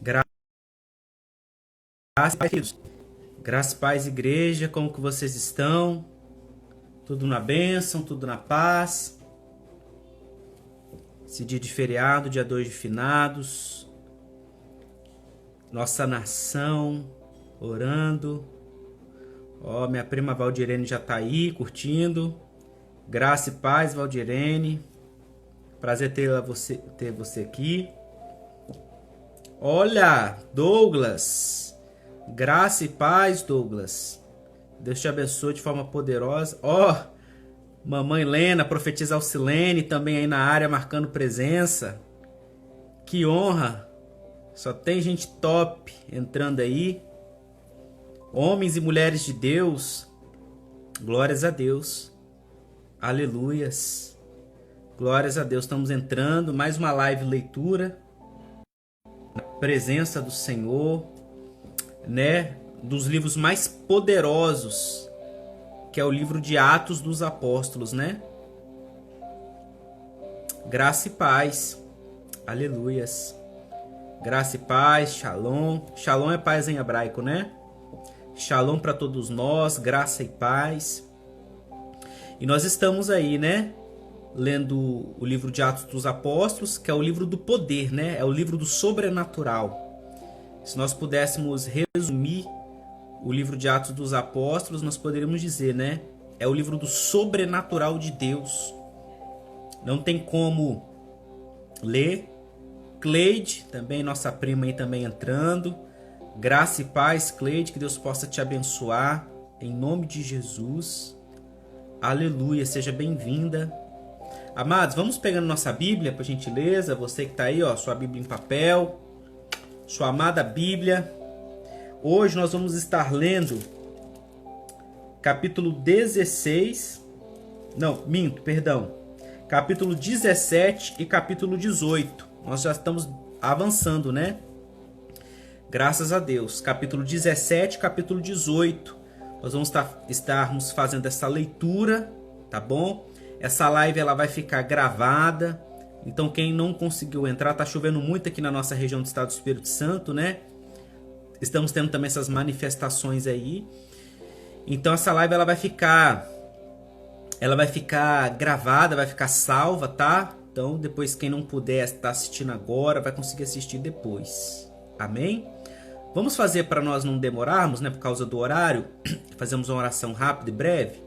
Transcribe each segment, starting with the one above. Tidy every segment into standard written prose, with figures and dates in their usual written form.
Graças, queridos. Graças, paz, igreja, como que vocês estão? Tudo na bênção, tudo na paz. Esse dia de feriado, dia 2 de finados. Nossa nação orando. Ó, minha prima Valdirene já tá aí, curtindo. Graça e paz, Valdirene. Prazer ter você aqui. Olha, Douglas. Graça e paz, Douglas. Deus te abençoe de forma poderosa. Ó, mamãe Lena, profetisa Alcilene, também aí na área marcando presença. Que honra. Só tem gente top entrando aí. Homens e mulheres de Deus. Glórias a Deus. Aleluias. Glórias a Deus. Estamos entrando. Mais uma live leitura. Na presença do Senhor. Né? Dos livros mais poderosos. Que é o livro de Atos dos Apóstolos, né? Graça e paz. Aleluias. Graça e paz. Shalom. Shalom é paz em hebraico, né? Shalom para todos nós. Graça e paz. E nós estamos aí, né? Lendo o livro de Atos dos Apóstolos, que é o livro do poder, né? É o livro do sobrenatural. Se nós pudéssemos resumir o livro de Atos dos Apóstolos, nós poderíamos dizer, né? É o livro do sobrenatural de Deus. Não tem como ler. Cleide, também nossa prima aí também entrando. Graça e paz, Cleide, que Deus possa te abençoar. Em nome de Jesus. Aleluia, seja bem-vinda. Amados, vamos pegando nossa Bíblia, por gentileza. Você que está aí, ó, sua Bíblia em papel. Sua amada Bíblia. Hoje nós vamos estar lendo capítulo 16. Não, minto, perdão. Capítulo 17 e capítulo 18. Nós já estamos avançando, né? Graças a Deus. Capítulo 17 e capítulo 18. Nós vamos estarmos fazendo essa leitura, tá bom? Essa live ela vai ficar gravada. Então quem não conseguiu entrar, tá chovendo muito aqui na nossa região do estado do Espírito Santo, né? Estamos tendo também essas manifestações aí. Então essa live ela vai ficar gravada, vai ficar salva, tá? Então depois quem não puder estar assistindo agora, vai conseguir assistir depois. Amém? Vamos fazer para nós não demorarmos, né? Por causa do horário. Fazemos uma oração rápida e breve.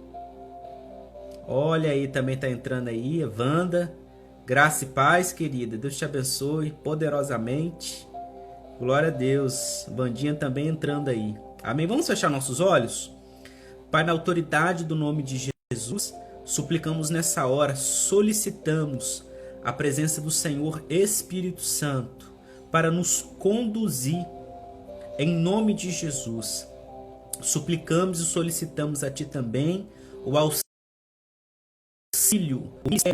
Olha aí, também tá entrando aí, Wanda. Graça e paz, querida. Deus te abençoe poderosamente. Glória a Deus. Vandinha também entrando aí. Amém? Vamos fechar nossos olhos? Pai, na autoridade do nome de Jesus, suplicamos nessa hora, solicitamos a presença do Senhor Espírito Santo para nos conduzir em nome de Jesus. Suplicamos e solicitamos a Ti também o auxílio,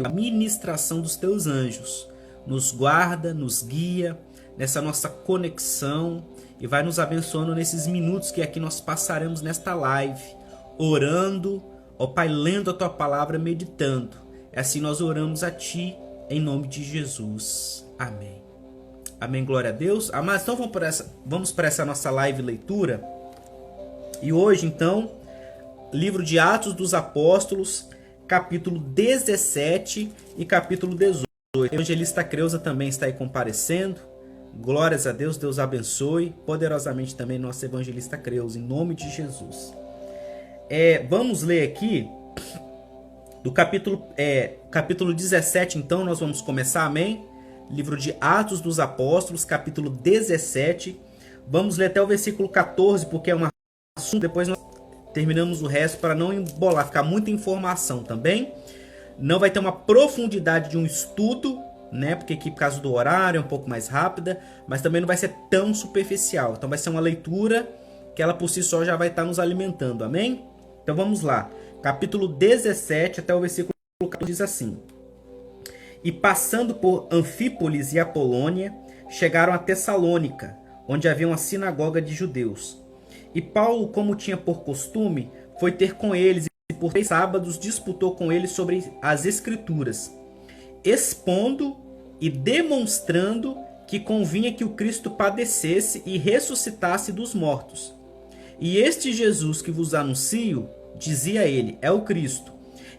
a ministração dos Teus anjos. Nos guarda, nos guia nessa nossa conexão e vai nos abençoando nesses minutos que aqui nós passaremos nesta live, orando, ó Pai, lendo a Tua palavra, meditando. Assim nós oramos a Ti, em nome de Jesus. Amém. Amém, glória a Deus. Mas então vamos para essa nossa live leitura. E hoje, então, livro de Atos dos Apóstolos, capítulo 17 e capítulo 18. A evangelista Creuza também está aí comparecendo. Glórias a Deus, Deus abençoe poderosamente também nossa evangelista Creuza, em nome de Jesus. Vamos ler aqui do capítulo 17, então nós vamos começar, amém? Livro de Atos dos Apóstolos, capítulo 17. Vamos ler até o versículo 14, porque é um assunto, depois nós terminamos o resto para não embolar, ficar muita informação também. Não vai ter uma profundidade de um estudo, né? Porque aqui, por causa do horário, é um pouco mais rápida, mas também não vai ser tão superficial. Então vai ser uma leitura que ela por si só já vai estar nos alimentando, amém? Então vamos lá. Capítulo 17 até o versículo 14 diz assim: E passando por Anfípolis e Apolônia, chegaram a Tessalônica, onde havia uma sinagoga de judeus. E Paulo, como tinha por costume, foi ter com eles e por 3 sábados disputou com eles sobre as Escrituras, expondo e demonstrando que que convinha que o Cristo padecesse e ressuscitasse dos mortos. E este Jesus que vos anuncio, dizia ele, é o Cristo.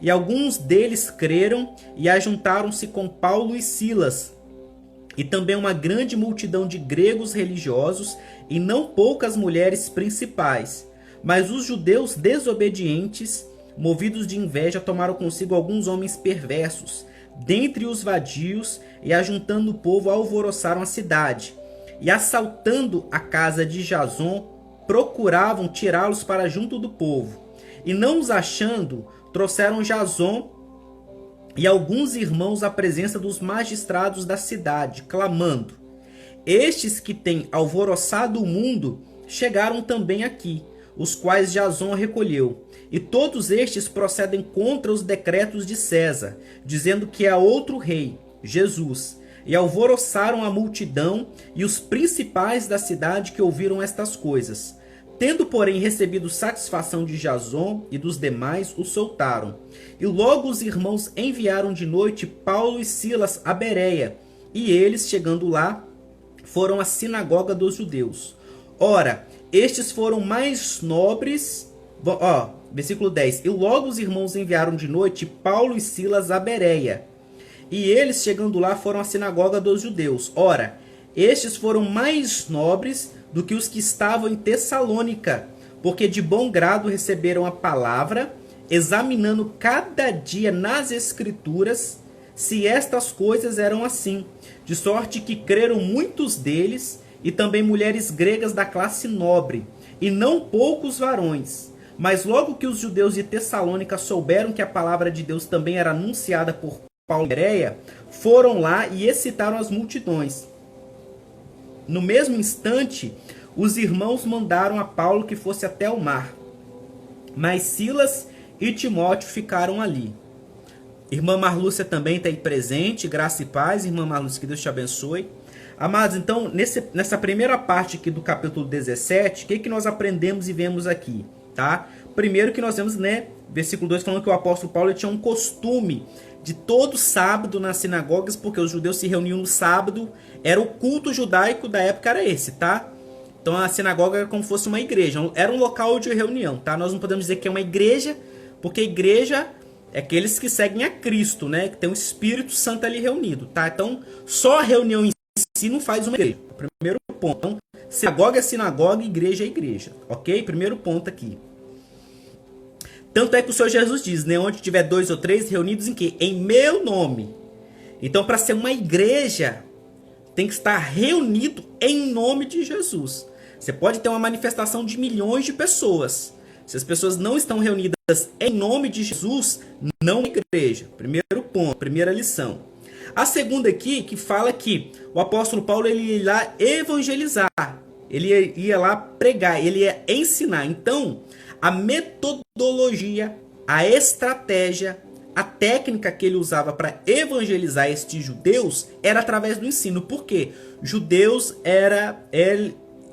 E alguns deles creram e ajuntaram-se com Paulo e Silas, e também uma grande multidão de gregos religiosos e não poucas mulheres principais. Mas os judeus desobedientes, movidos de inveja, tomaram consigo alguns homens perversos, dentre os vadios, e ajuntando o povo, alvoroçaram a cidade. E assaltando a casa de Jason, procuravam tirá-los para junto do povo. E não os achando, trouxeram Jason e alguns irmãos à presença dos magistrados da cidade, clamando: estes que têm alvoroçado o mundo chegaram também aqui, os quais Jason recolheu. E todos estes procedem contra os decretos de César, dizendo que há outro rei, Jesus. E alvoroçaram a multidão e os principais da cidade que ouviram estas coisas. Tendo, porém, recebido satisfação de Jason e dos demais, o soltaram. E logo os irmãos enviaram de noite Paulo e Silas a Bereia. E eles, chegando lá, foram à sinagoga dos judeus. Ora, estes foram mais nobres... versículo 10. E logo os irmãos enviaram de noite Paulo e Silas a Bereia. E eles, chegando lá, foram à sinagoga dos judeus. Ora, estes foram mais nobres do que os que estavam em Tessalônica, porque de bom grado receberam a palavra, examinando cada dia nas Escrituras se estas coisas eram assim, de sorte que creram muitos deles, e também mulheres gregas da classe nobre, e não poucos varões. Mas logo que os judeus de Tessalônica souberam que a palavra de Deus também era anunciada por Paulo e Bereia, foram lá e excitaram as multidões. No mesmo instante, os irmãos mandaram a Paulo que fosse até o mar. Mas Silas e Timóteo ficaram ali. Irmã Marlúcia também está aí presente. Graça e paz, irmã Marlúcia, que Deus te abençoe. Amados, então, nessa primeira parte aqui do capítulo 17, o que nós aprendemos e vemos aqui? Tá? Primeiro que nós vemos, versículo 2, falando que o apóstolo Paulo tinha um costume de todo sábado nas sinagogas, porque os judeus se reuniam no sábado, era o culto judaico da época, era esse, tá? Então a sinagoga era como se fosse uma igreja, era um local de reunião, tá? Nós não podemos dizer que é uma igreja, porque igreja é aqueles que seguem a Cristo, né? Que tem o Espírito Santo ali reunido, tá? Então só a reunião em si não faz uma igreja, primeiro ponto. Então, sinagoga é sinagoga, igreja é igreja, ok? Primeiro ponto aqui. Tanto é que o Senhor Jesus diz, né? Onde tiver 2 ou 3 reunidos em quê? Em meu nome. Então, para ser uma igreja, tem que estar reunido em nome de Jesus. Você pode ter uma manifestação de milhões de pessoas. Se as pessoas não estão reunidas em nome de Jesus, não é igreja. Primeiro ponto, primeira lição. A segunda aqui, que fala que o apóstolo Paulo ele ia lá evangelizar. Ele ia lá pregar, ele ia ensinar. Então, a metodologia, a estratégia, a técnica que ele usava para evangelizar estes judeus era através do ensino. Por quê? Judeus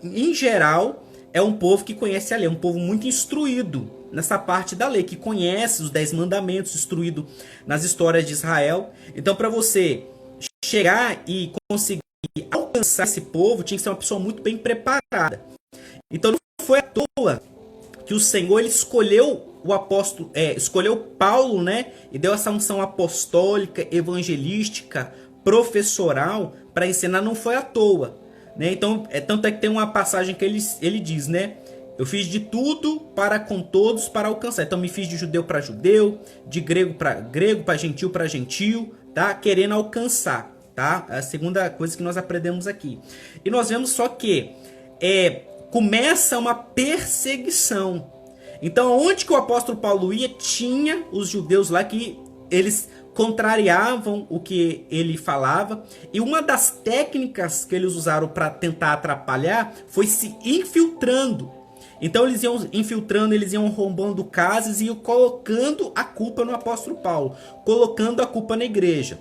em geral, é um povo que conhece a lei, é um povo muito instruído nessa parte da lei, que conhece os 10 mandamentos, instruído nas histórias de Israel. Então, para você chegar e conseguir alcançar esse povo, tinha que ser uma pessoa muito bem preparada. Então, não foi à toa que o Senhor ele escolheu o apóstolo, escolheu Paulo, né, e deu essa unção apostólica, evangelística, professoral para ensinar. Não foi à toa, né? Então, tanto é que tem uma passagem que ele diz, né, eu fiz de tudo para com todos para alcançar. Então me fiz de judeu para judeu, de grego para gentil para gentil, tá? Querendo alcançar, tá? A segunda coisa que nós aprendemos aqui. E nós vemos só que começa uma perseguição. Então, onde que o apóstolo Paulo ia, tinha os judeus lá que eles contrariavam o que ele falava. E uma das técnicas que eles usaram para tentar atrapalhar foi se infiltrando. Então, eles iam infiltrando, eles iam roubando casas e iam colocando a culpa no apóstolo Paulo, colocando a culpa na igreja.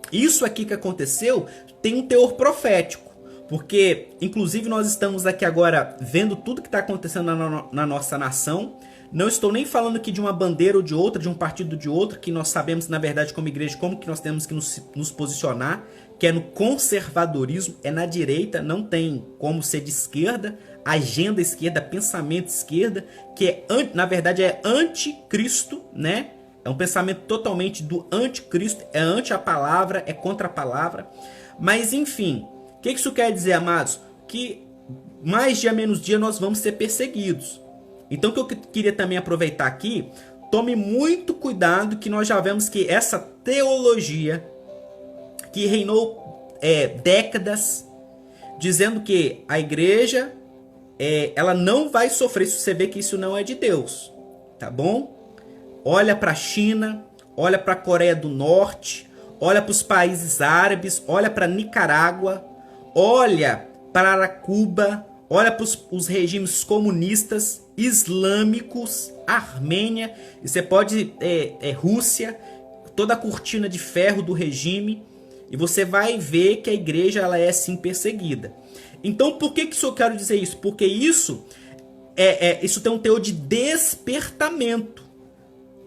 Isso aqui que aconteceu tem um teor profético. Porque, inclusive, nós estamos aqui agora vendo tudo que está acontecendo na nossa nação. Não estou nem falando aqui de uma bandeira ou de outra, de um partido ou de outro, que nós sabemos, na verdade, como igreja, como que nós temos que nos posicionar, que é no conservadorismo, é na direita, não tem como ser de esquerda, agenda esquerda, pensamento esquerda, que é, na verdade é anticristo, né? É um pensamento totalmente do anticristo, é anti a palavra, é contra a palavra. Mas enfim, o que isso quer dizer, amados? Que mais dia menos dia nós vamos ser perseguidos. Então o que eu queria também aproveitar aqui, tome muito cuidado que nós já vemos que essa teologia que reinou décadas, dizendo que a igreja ela não vai sofrer se você vê que isso não é de Deus, tá bom? Olha para a China, olha para a Coreia do Norte, olha para os países árabes, olha para Nicarágua, olha para Cuba, olha para os regimes comunistas, islâmicos, Armênia, e você pode Rússia, toda a cortina de ferro do regime, e você vai ver que a igreja ela é sim perseguida. Então por que eu quero dizer isso? Porque isso tem um teor de despertamento.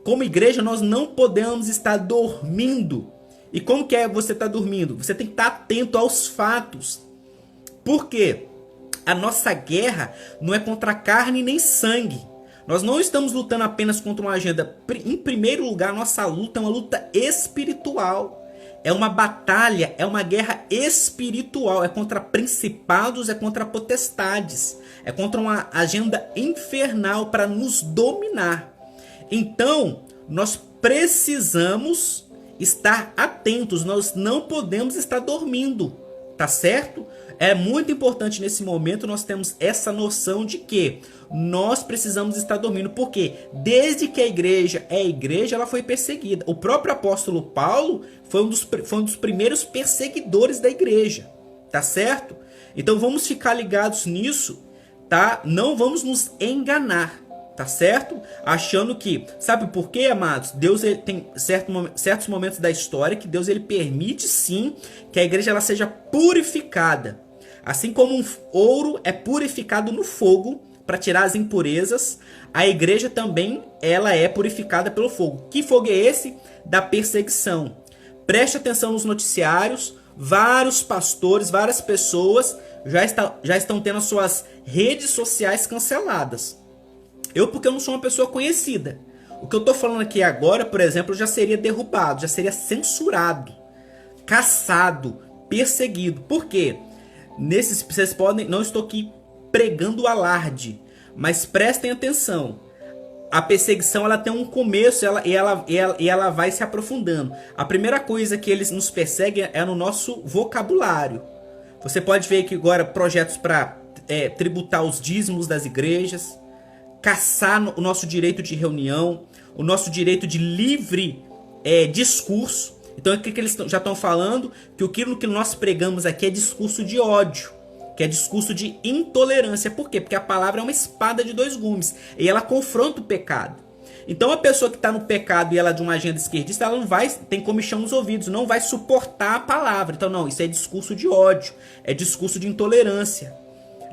Como igreja nós não podemos estar dormindo. E como que você está dormindo? Você tem que estar atento aos fatos. Por quê? A nossa guerra não é contra carne nem sangue. Nós não estamos lutando apenas contra uma agenda. Em primeiro lugar, nossa luta é uma luta espiritual. É uma batalha, é uma guerra espiritual. É contra principados, é contra potestades. É contra uma agenda infernal para nos dominar. Então, nós precisamos estar atentos. Nós não podemos estar dormindo. Tá certo? É muito importante nesse momento nós temos essa noção de que nós precisamos estar dormindo. Porque desde que a igreja é igreja, ela foi perseguida. O próprio apóstolo Paulo foi um dos primeiros perseguidores da igreja. Tá certo? Então vamos ficar ligados nisso, tá? Não vamos nos enganar, tá certo? Achando que, sabe por quê, amados? Deus ele tem certos momentos da história que Deus ele permite sim que a igreja ela seja purificada. Assim como um ouro é purificado no fogo para tirar as impurezas, a igreja também ela é purificada pelo fogo. Que fogo é esse? Da perseguição. Preste atenção nos noticiários, vários pastores, várias pessoas já estão tendo as suas redes sociais canceladas. Porque eu não sou uma pessoa conhecida. O que eu estou falando aqui agora, por exemplo, já seria derrubado, já seria censurado, caçado, perseguido. Por quê? Vocês podem, não estou aqui pregando alarde, mas prestem atenção. A perseguição ela tem um começo e ela vai se aprofundando. A primeira coisa que eles nos perseguem é no nosso vocabulário. Você pode ver que agora projetos para tributar os dízimos das igrejas, caçar o nosso direito de reunião, o nosso direito de livre discurso. Então o que eles já estão falando? Que aquilo que nós pregamos aqui é discurso de ódio, que é discurso de intolerância. Por quê? Porque a palavra é uma espada de dois gumes e ela confronta o pecado. Então a pessoa que está no pecado e ela é de uma agenda esquerdista, ela não vai, tem comichão nos ouvidos, não vai suportar a palavra. Então não, isso é discurso de ódio, é discurso de intolerância,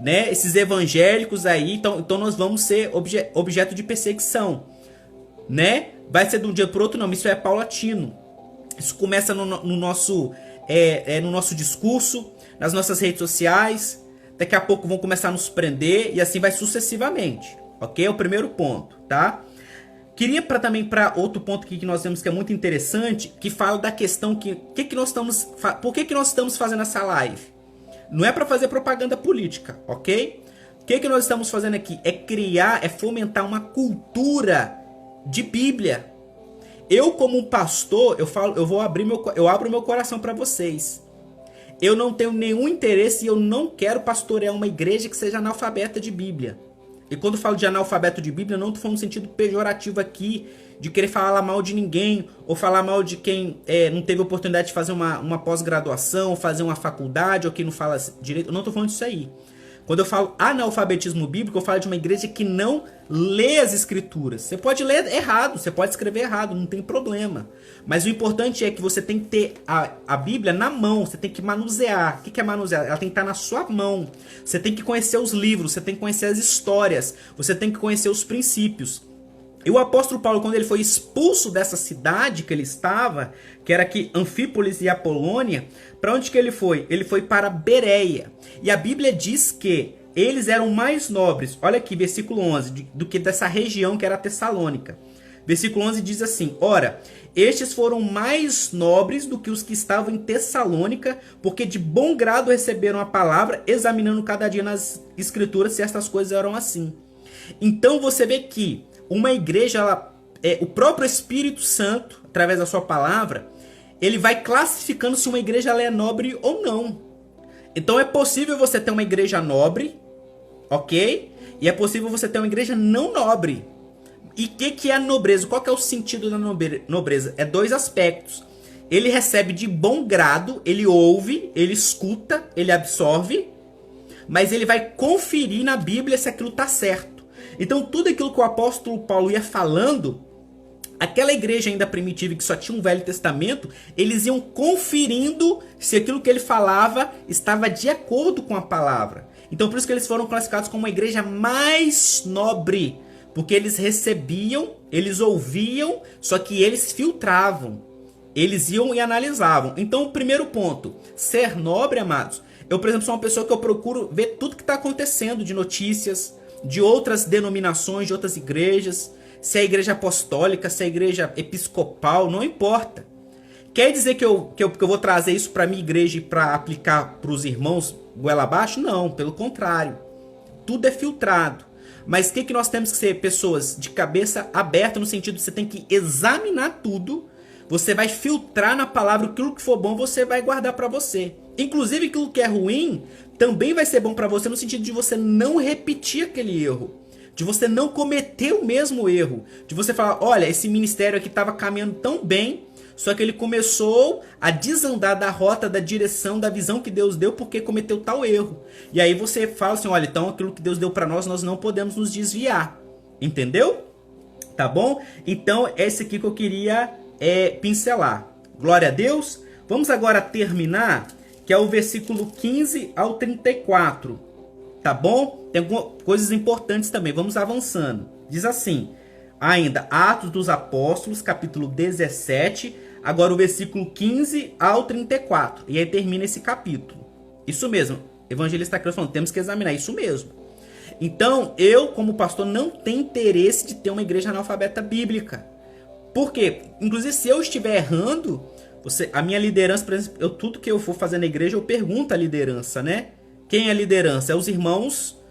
né? Esses evangélicos aí, então nós vamos ser objeto de perseguição, né? Vai ser de um dia para o outro? Não, isso é paulatino. Isso começa no nosso discurso, nas nossas redes sociais. Daqui a pouco vão começar a nos prender e assim vai sucessivamente, ok? É o primeiro ponto, tá? Queria também para outro ponto aqui que nós temos que é muito interessante, que fala da questão por que nós estamos fazendo essa live? Não é para fazer propaganda política, ok? O que nós estamos fazendo aqui? É fomentar uma cultura de Bíblia. Eu como um pastor, eu abro meu coração para vocês. Eu não tenho nenhum interesse e eu não quero pastorear uma igreja que seja analfabeta de Bíblia. E quando eu falo de analfabeto de Bíblia, não estou falando no sentido pejorativo aqui, de querer falar mal de ninguém, ou falar mal de quem não teve oportunidade de fazer uma pós-graduação, ou fazer uma faculdade, ou que não fala direito. Eu não estou falando disso aí. Quando eu falo analfabetismo bíblico, eu falo de uma igreja que não lê as escrituras. Você pode ler errado, você pode escrever errado, não tem problema. Mas o importante é que você tem que ter a Bíblia na mão, você tem que manusear. O que é manusear? Ela tem que estar na sua mão. Você tem que conhecer os livros, você tem que conhecer as histórias, você tem que conhecer os princípios. E o apóstolo Paulo, quando ele foi expulso dessa cidade que ele estava, que era aqui Anfípolis e Apolônia, para onde que ele foi? Ele foi para Bereia. E a Bíblia diz que eles eram mais nobres, olha aqui, versículo 11, do que dessa região que era Tessalônica. Versículo 11 diz assim: ora, estes foram mais nobres do que os que estavam em Tessalônica, porque de bom grado receberam a palavra, examinando cada dia nas escrituras se estas coisas eram assim. Então você vê que uma igreja, o próprio Espírito Santo, através da sua palavra, ele vai classificando se uma igreja ela é nobre ou não. Então é possível você ter uma igreja nobre, ok? E é possível você ter uma igreja não nobre. E o que é a nobreza? Qual que é o sentido da nobreza? É dois aspectos. Ele recebe de bom grado, ele ouve, ele escuta, ele absorve, mas ele vai conferir na Bíblia se aquilo está certo. Então tudo aquilo que o apóstolo Paulo ia falando, aquela igreja ainda primitiva que só tinha um Velho Testamento, eles iam conferindo se aquilo que ele falava estava de acordo com a palavra. Então por isso que eles foram classificados como uma igreja mais nobre, porque eles recebiam, eles ouviam, só que eles filtravam, eles iam e analisavam. Então o primeiro ponto, ser nobre, amados, eu por exemplo sou uma pessoa que eu procuro ver tudo que está acontecendo de notícias, de outras denominações, de outras igrejas, se é a igreja apostólica, se é a igreja episcopal, não importa. Quer dizer que eu vou trazer isso para a minha igreja e para aplicar para os irmãos goela abaixo? Não, pelo contrário. Tudo é filtrado. Mas o que nós temos que ser? Pessoas de cabeça aberta, no sentido de você tem que examinar tudo, você vai filtrar na palavra, aquilo que for bom você vai guardar para você. Inclusive aquilo que é ruim também vai ser bom para você, no sentido de você não repetir aquele erro, de você não cometer o mesmo erro, de você falar, olha, esse ministério aqui estava caminhando tão bem, só que ele começou a desandar da rota, da direção, da visão que Deus deu porque cometeu tal erro. E aí você fala assim, olha, então aquilo que Deus deu para nós não podemos nos desviar. Entendeu? Tá bom? Então esse aqui que eu queria pincelar. Glória a Deus. Vamos agora terminar, que é o versículo 15 ao 34. Tá bom? Tem coisas importantes também. Vamos avançando. Diz assim... Ainda, Atos dos Apóstolos, capítulo 17, agora o versículo 15 ao 34. E aí termina esse capítulo. Isso mesmo, evangelista Creu falando, temos que examinar, isso mesmo. Então, eu como pastor não tenho interesse de ter uma igreja analfabeta bíblica. Por quê? Inclusive, se eu estiver errando, a minha liderança, por exemplo, tudo que eu for fazer na igreja, eu pergunto à liderança, né? Quem é a liderança? É os irmãos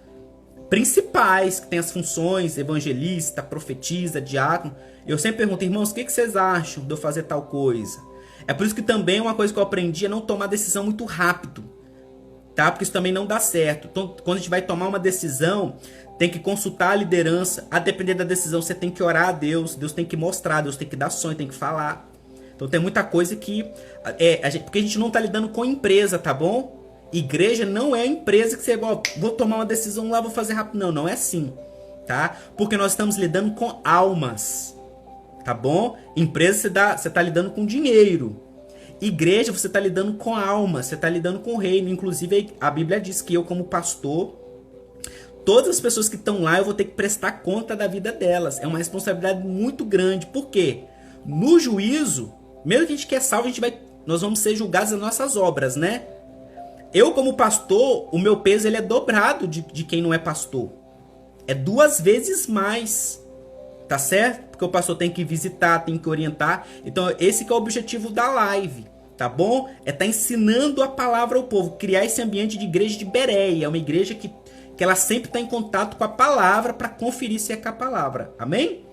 principais, que tem as funções, evangelista, profetisa, diácono. Eu sempre pergunto, irmãos, o que vocês acham de eu fazer tal coisa? É por isso que também uma coisa que eu aprendi é não tomar decisão muito rápido, tá? Porque isso também não dá certo. Então, quando a gente vai tomar uma decisão, tem que consultar a liderança. A depender da decisão, você tem que orar a Deus. Deus tem que mostrar, Deus tem que dar sonho, tem que falar. Então tem muita coisa que... porque a gente não tá lidando com empresa, tá bom? Igreja não é empresa que você vou tomar uma decisão lá, vou fazer rápido. Não, não é assim, tá? Porque nós estamos lidando com almas, tá bom? Empresa você tá lidando com dinheiro. Igreja você tá lidando com almas, você tá lidando com o reino. Inclusive a Bíblia diz que eu como pastor, todas as pessoas que estão lá eu vou ter que prestar conta da vida delas. É uma responsabilidade muito grande. Por quê? No juízo, mesmo que a gente quer salvo, nós vamos ser julgados das nossas obras, né? Eu como pastor, o meu peso ele é dobrado de quem não é pastor. É 2 vezes mais. Tá certo? Porque o pastor tem que visitar, tem que orientar. Então esse que é o objetivo da live. Tá bom? É estar ensinando a palavra ao povo. Criar esse ambiente de igreja de Bereia. É uma igreja que ela sempre está em contato com a palavra para conferir se é com a palavra. Amém?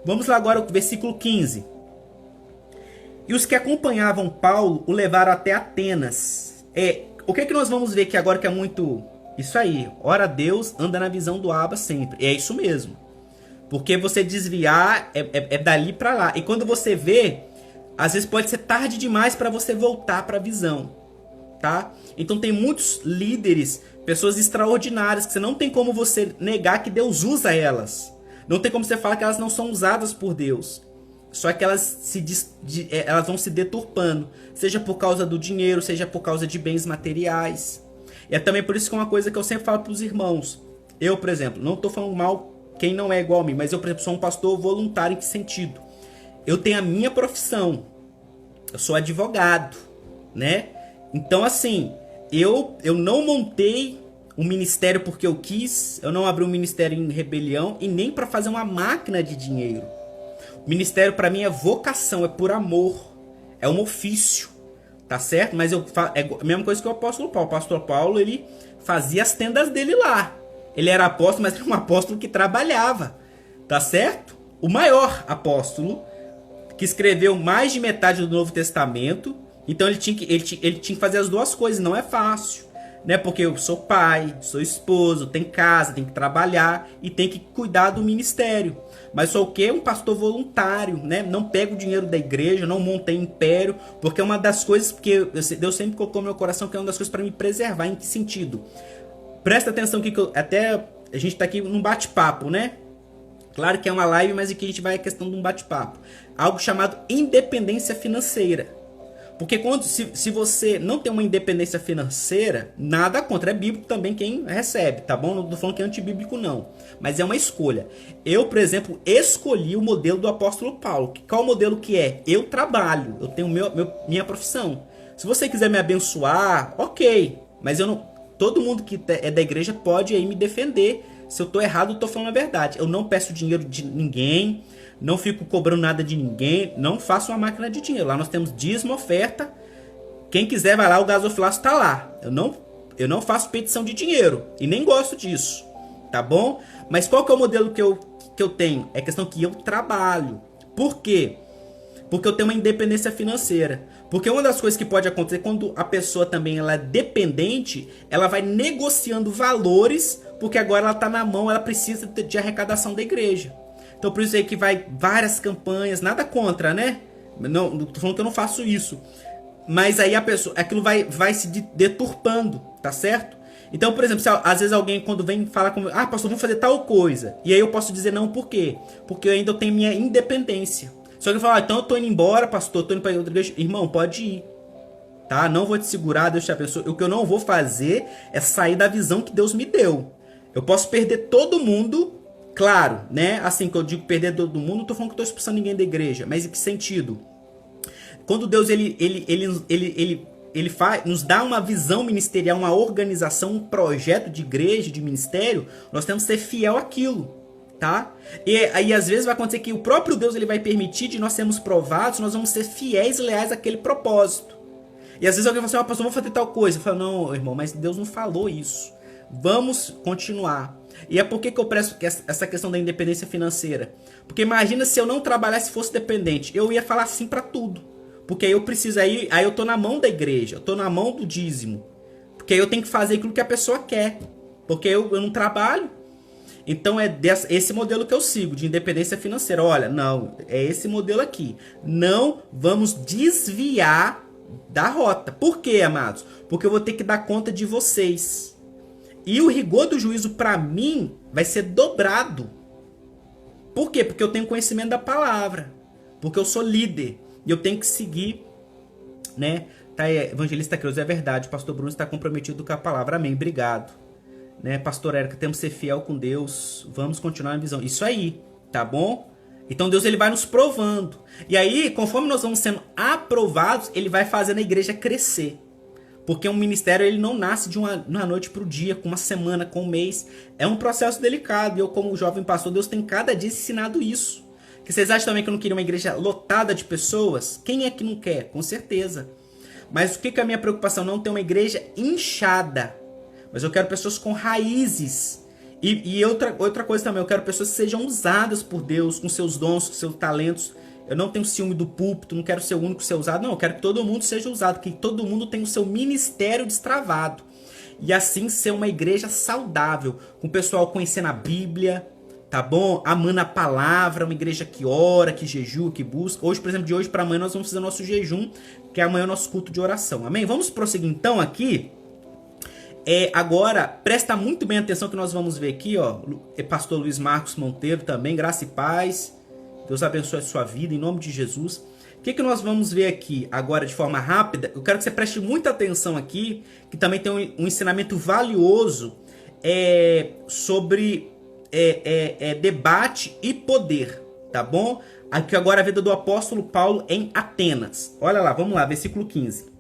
Vamos lá agora ao versículo 15. E os que acompanhavam Paulo o levaram até Atenas. O que nós vamos ver aqui agora que é muito... Isso aí, ora Deus, anda na visão do Abba sempre. É isso mesmo. Porque você desviar é dali para lá. E quando você vê, às vezes pode ser tarde demais para você voltar para a visão. Tá? Então tem muitos líderes, pessoas extraordinárias, que você não tem como você negar que Deus usa elas. Não tem como você falar que elas não são usadas por Deus. Só que elas vão se deturpando, seja por causa do dinheiro, seja por causa de bens materiais. E é também por isso que é uma coisa que eu sempre falo para os irmãos. Eu, por exemplo, não estou falando mal quem não é igual a mim, mas eu, por exemplo, sou um pastor voluntário. Em que sentido? Eu tenho a minha profissão, eu sou advogado, né? Então, assim, eu não montei um ministério porque eu quis, eu não abri um ministério em rebelião e nem para fazer uma máquina de dinheiro. O ministério para mim é vocação, é por amor, é um ofício, tá certo? Mas é a mesma coisa que o apóstolo Paulo. O apóstolo Paulo, ele fazia as tendas dele lá. Ele era apóstolo, mas era um apóstolo que trabalhava, tá certo? O maior apóstolo, que escreveu mais de metade do Novo Testamento. Então ele tinha que fazer as duas coisas, não é fácil, né? Porque eu sou pai, sou esposo, tenho casa, tenho que trabalhar e tenho que cuidar do ministério. Mas sou o quê? Um pastor voluntário, né? Não pego o dinheiro da igreja, não montei império, porque é uma das coisas que Deus sempre colocou no meu coração, que é uma das coisas para me preservar. Em que sentido? Presta atenção que até a gente tá aqui num bate-papo, né? Claro que é uma live, mas aqui a gente vai à questão de um bate-papo. Algo chamado independência financeira. Porque se você não tem uma independência financeira, nada contra. É bíblico também quem recebe, tá bom? Não tô falando que é antibíblico, não. Mas é uma escolha. Eu, por exemplo, escolhi o modelo do apóstolo Paulo. Qual o modelo que é? Eu trabalho, eu tenho minha profissão. Se você quiser me abençoar, ok. Mas eu não. Todo mundo que é da igreja pode aí me defender. Se eu tô errado, eu tô falando a verdade. Eu não peço dinheiro de ninguém, não fico cobrando nada de ninguém, não faço uma máquina de dinheiro. Lá nós temos dízimo, oferta. Quem quiser vai lá, o gasofilaço tá lá. Eu não faço petição de dinheiro e nem gosto disso, tá bom? Mas qual que é o modelo que eu tenho? É questão que eu trabalho. Por quê? Porque eu tenho uma independência financeira. Porque uma das coisas que pode acontecer quando a pessoa também ela é dependente, ela vai negociando valores, porque agora ela está na mão, ela precisa de arrecadação da igreja. Então por isso aí que vai várias campanhas, nada contra, né? Não tô falando que eu não faço isso. Mas aí a pessoa, aquilo vai se deturpando, tá certo? Então, por exemplo, às vezes alguém quando vem falar comigo, pastor, vamos fazer tal coisa. E aí eu posso dizer não, por quê? Porque eu ainda tenho minha independência. Se alguém falar, então eu tô indo embora, pastor, tô indo pra outra igreja. Irmão, pode ir, tá? Não vou te segurar, Deus te abençoe. O que eu não vou fazer é sair da visão que Deus me deu. Eu posso perder todo mundo, claro, né? Assim que eu digo perder todo mundo, não tô falando que eu tô expulsando ninguém da igreja. Mas em que sentido? Quando Deus, ele nos dá uma visão ministerial, uma organização, um projeto de igreja, de ministério, nós temos que ser fiel àquilo. Tá? E aí às vezes vai acontecer que o próprio Deus ele vai permitir de nós sermos provados, nós vamos ser fiéis e leais àquele propósito. E às vezes alguém fala assim, pastor, vou fazer tal coisa. Eu falo, não, irmão, mas Deus não falou isso. Vamos continuar. E é por que eu presto essa questão da independência financeira? Porque imagina se eu não trabalhasse e fosse dependente. Eu ia falar sim para tudo. Porque aí eu preciso, aí eu tô na mão da igreja, eu tô na mão do dízimo. Porque aí eu tenho que fazer aquilo que a pessoa quer. Porque eu não trabalho. Então é esse modelo que eu sigo, de independência financeira. Olha, não, é esse modelo aqui. Não vamos desviar da rota. Por quê, amados? Porque eu vou ter que dar conta de vocês. E o rigor do juízo para mim vai ser dobrado. Por quê? Porque eu tenho conhecimento da palavra. Porque eu sou líder. E eu tenho que seguir, né? Tá, evangelista Creuza, é verdade. O pastor Bruno está comprometido com a palavra. Amém. Obrigado. Né, pastor Érica, temos que ser fiel com Deus, vamos continuar na visão. Isso aí, tá bom? Então Deus ele vai nos provando. E aí, conforme nós vamos sendo aprovados, ele vai fazendo a igreja crescer. Porque um ministério ele não nasce de uma noite para o dia, com uma semana, com um mês. É um processo delicado. E eu, como jovem pastor, Deus tem cada dia ensinado isso. Que vocês acham também que eu não queria uma igreja lotada de pessoas? Quem é que não quer? Com certeza. Mas o que é a minha preocupação? Não ter uma igreja inchada. Mas eu quero pessoas com raízes. E outra coisa também, eu quero pessoas que sejam usadas por Deus, com seus dons, com seus talentos. Eu não tenho ciúme do púlpito, não quero ser o único a ser usado. Não, eu quero que todo mundo seja usado, que todo mundo tenha o seu ministério destravado. E assim ser uma igreja saudável, com o pessoal conhecendo a Bíblia, tá bom? Amando a palavra, uma igreja que ora, que jejua, que busca. Hoje, por exemplo, de hoje para amanhã nós vamos fazer nosso jejum, que amanhã é o nosso culto de oração. Amém? Vamos prosseguir então aqui. Agora, presta muito bem atenção que nós vamos ver aqui, ó. Pastor Luiz Marcos Monteiro também, graça e paz. Deus abençoe a sua vida, em nome de Jesus. O que nós vamos ver aqui agora de forma rápida? Eu quero que você preste muita atenção aqui, que também tem um ensinamento valioso sobre debate e poder, tá bom? Aqui agora a vida do apóstolo Paulo em Atenas. Olha lá, vamos lá, versículo 15.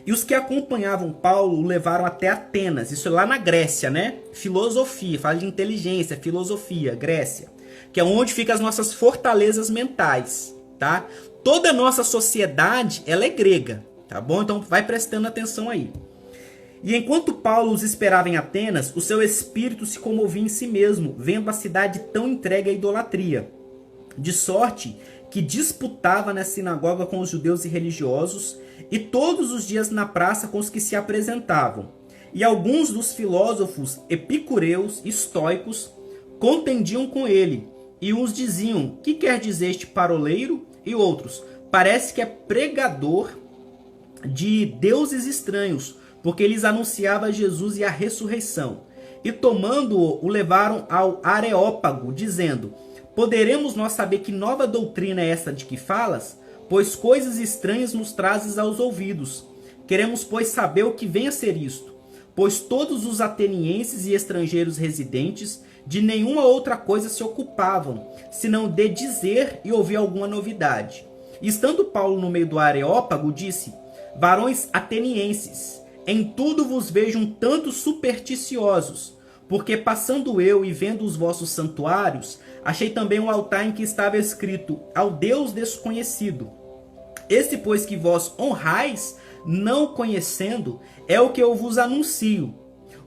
E os que acompanhavam Paulo o levaram até Atenas, isso é lá na Grécia, né? Filosofia, fala de inteligência, filosofia, Grécia, que é onde ficam as nossas fortalezas mentais, tá? Toda a nossa sociedade, ela é grega, tá bom? Então vai prestando atenção aí. E enquanto Paulo os esperava em Atenas, o seu espírito se comovia em si mesmo, vendo a cidade tão entregue à idolatria, de sorte que disputava na sinagoga com os judeus e religiosos, e todos os dias na praça com os que se apresentavam. E alguns dos filósofos epicureus e estoicos contendiam com ele, e uns diziam: que quer dizer este paroleiro? E outros: parece que é pregador de deuses estranhos, porque lhes anunciava Jesus e a ressurreição. E tomando-o, o levaram ao Areópago, dizendo: poderemos nós saber que nova doutrina é esta de que falas? Pois coisas estranhas nos trazes aos ouvidos. Queremos, pois, saber o que vem a ser isto. Pois todos os atenienses e estrangeiros residentes de nenhuma outra coisa se ocupavam, senão de dizer e ouvir alguma novidade. E estando Paulo no meio do Areópago, disse: varões atenienses, em tudo vos vejo um tanto supersticiosos, porque passando eu e vendo os vossos santuários, achei também um altar em que estava escrito: ao Deus desconhecido. Esse, pois, que vós honrais, não conhecendo, é o que eu vos anuncio.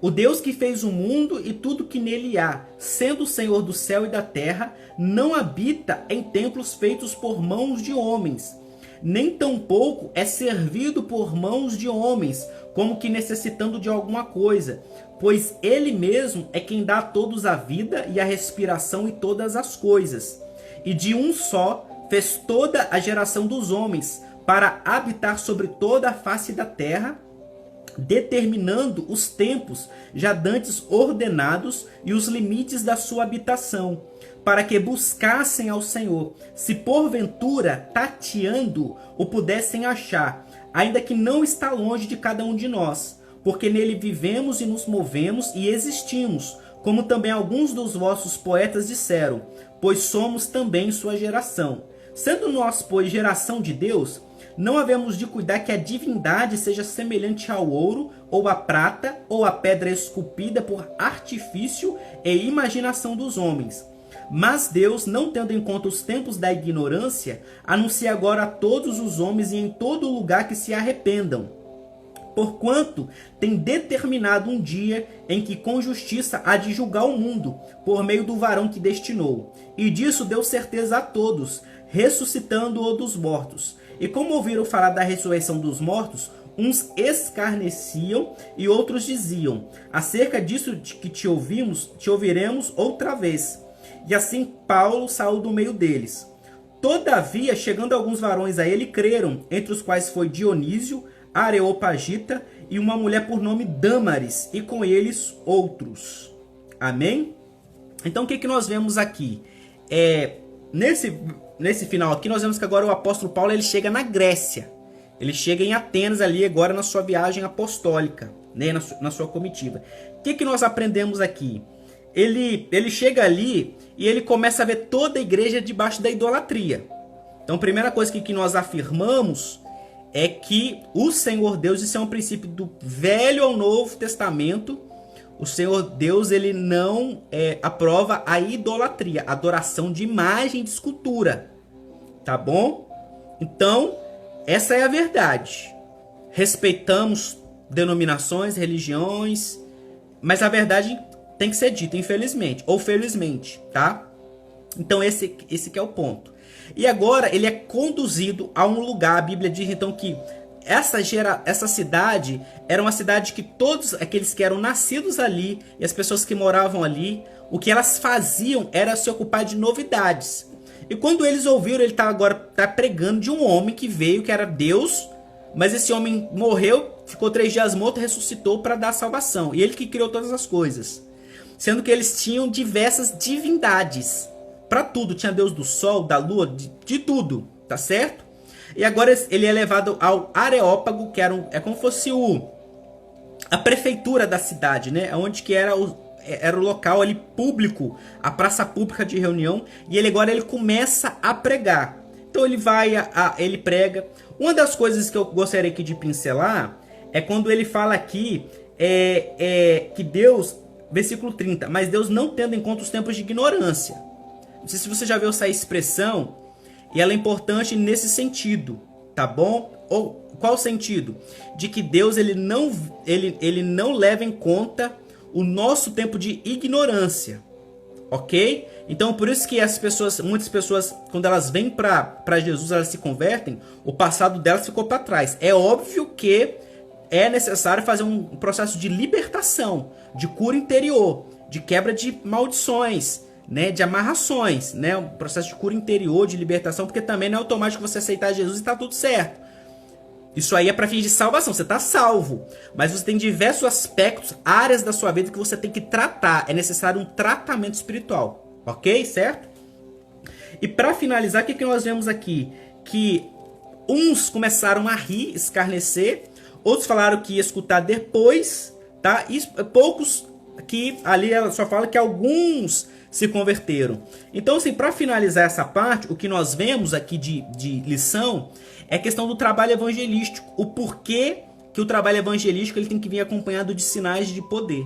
O Deus que fez o mundo e tudo que nele há, sendo o Senhor do céu e da terra, não habita em templos feitos por mãos de homens, nem tampouco é servido por mãos de homens, como que necessitando de alguma coisa, pois ele mesmo é quem dá a todos a vida e a respiração e todas as coisas. E de um só fez toda a geração dos homens, para habitar sobre toda a face da terra, determinando os tempos já dantes ordenados e os limites da sua habitação, para que buscassem ao Senhor, se porventura, tateando, o pudessem achar, ainda que não está longe de cada um de nós, porque nele vivemos e nos movemos e existimos, como também alguns dos vossos poetas disseram, pois somos também sua geração. Sendo nós, pois, geração de Deus, não havemos de cuidar que a divindade seja semelhante ao ouro, ou à prata, ou à pedra esculpida por artifício e imaginação dos homens. Mas Deus, não tendo em conta os tempos da ignorância, anuncia agora a todos os homens e em todo lugar que se arrependam. Porquanto tem determinado um dia em que com justiça há de julgar o mundo, por meio do varão que destinou. E disso deu certeza a todos, ressuscitando-o dos mortos. E como ouviram falar da ressurreição dos mortos, uns escarneciam e outros diziam: acerca disso que te ouvimos, te ouviremos outra vez. E assim Paulo saiu do meio deles. Todavia, chegando alguns varões a ele, creram, entre os quais foi Dionísio, Areopagita e uma mulher por nome Dâmaris, e com eles outros. Amém? Então o que nós vemos aqui? Nesse final aqui, nós vemos que agora o apóstolo Paulo ele chega na Grécia. Ele chega em Atenas ali agora na sua viagem apostólica, né, na sua comitiva. O que nós aprendemos aqui? Ele chega ali e ele começa a ver toda a igreja debaixo da idolatria. Então a primeira coisa que nós afirmamos é que o Senhor Deus, isso é um princípio do Velho ao Novo Testamento. O Senhor Deus ele não aprova a idolatria, a adoração de imagem de escultura, tá bom? Então, essa é a verdade. Respeitamos denominações, religiões, mas a verdade tem que ser dita, infelizmente, ou felizmente, tá? Então esse que é o ponto. E agora ele é conduzido a um lugar, a Bíblia diz então que essa cidade era uma cidade que todos aqueles que eram nascidos ali e as pessoas que moravam ali, o que elas faziam era se ocupar de novidades. E quando eles ouviram, ele tá pregando de um homem que veio, que era Deus, mas esse homem morreu, ficou 3 dias morto, ressuscitou para dar salvação. E ele que criou todas as coisas. Sendo que eles tinham diversas divindades. Para tudo, tinha Deus do sol, da lua, de tudo, tá certo? E agora ele é levado ao Areópago, que é como se fosse a prefeitura da cidade, né? Onde que era era o local ali público, a praça pública de reunião, e ele agora começa a pregar. Então ele vai, ele prega. Uma das coisas que eu gostaria aqui de pincelar é quando ele fala aqui que Deus, versículo 30, mas Deus não tendo em conta os tempos de ignorância. Não sei se você já viu essa expressão, e ela é importante nesse sentido, tá bom? Ou qual sentido? De que Deus ele não leva em conta o nosso tempo de ignorância, ok? Então por isso que muitas pessoas, quando elas vêm para Jesus, elas se convertem, o passado delas ficou para trás. É óbvio que é necessário fazer um processo de libertação, de cura interior, de quebra de maldições, né, de amarrações, né, um processo de cura interior, de libertação, porque também não é automático você aceitar Jesus e está tudo certo. Isso aí é para fins de salvação, você está salvo, mas você tem diversos aspectos, áreas da sua vida que você tem que tratar, é necessário um tratamento espiritual, ok? Certo? E para finalizar, o que nós vemos aqui? Que uns começaram a rir, escarnecer, outros falaram que ia escutar depois, tá? E poucos que ali ela só fala que alguns se converteram. Então, assim, para finalizar essa parte, o que nós vemos aqui de lição é a questão do trabalho evangelístico. O porquê que o trabalho evangelístico ele tem que vir acompanhado de sinais de poder.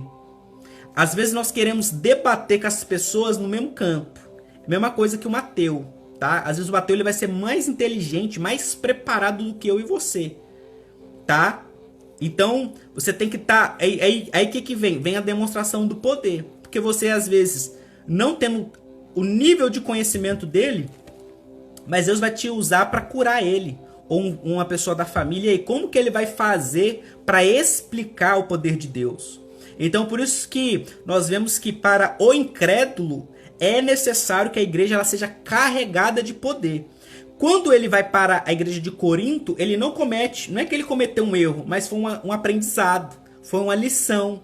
Às vezes nós queremos debater com as pessoas no mesmo campo. Mesma coisa que o Mateu, tá? Às vezes o Mateu ele vai ser mais inteligente, mais preparado do que eu e você, tá? Então, você tem que estar... Aí que vem? Vem a demonstração do poder. Porque você, às vezes, não tendo o nível de conhecimento dele, mas Deus vai te usar para curar ele. Ou uma pessoa da família. E como que ele vai fazer para explicar o poder de Deus? Então, por isso que nós vemos que para o incrédulo é necessário que a igreja ela seja carregada de poder. Quando ele vai para a igreja de Corinto, ele não é que ele cometeu um erro, mas foi um aprendizado, foi uma lição.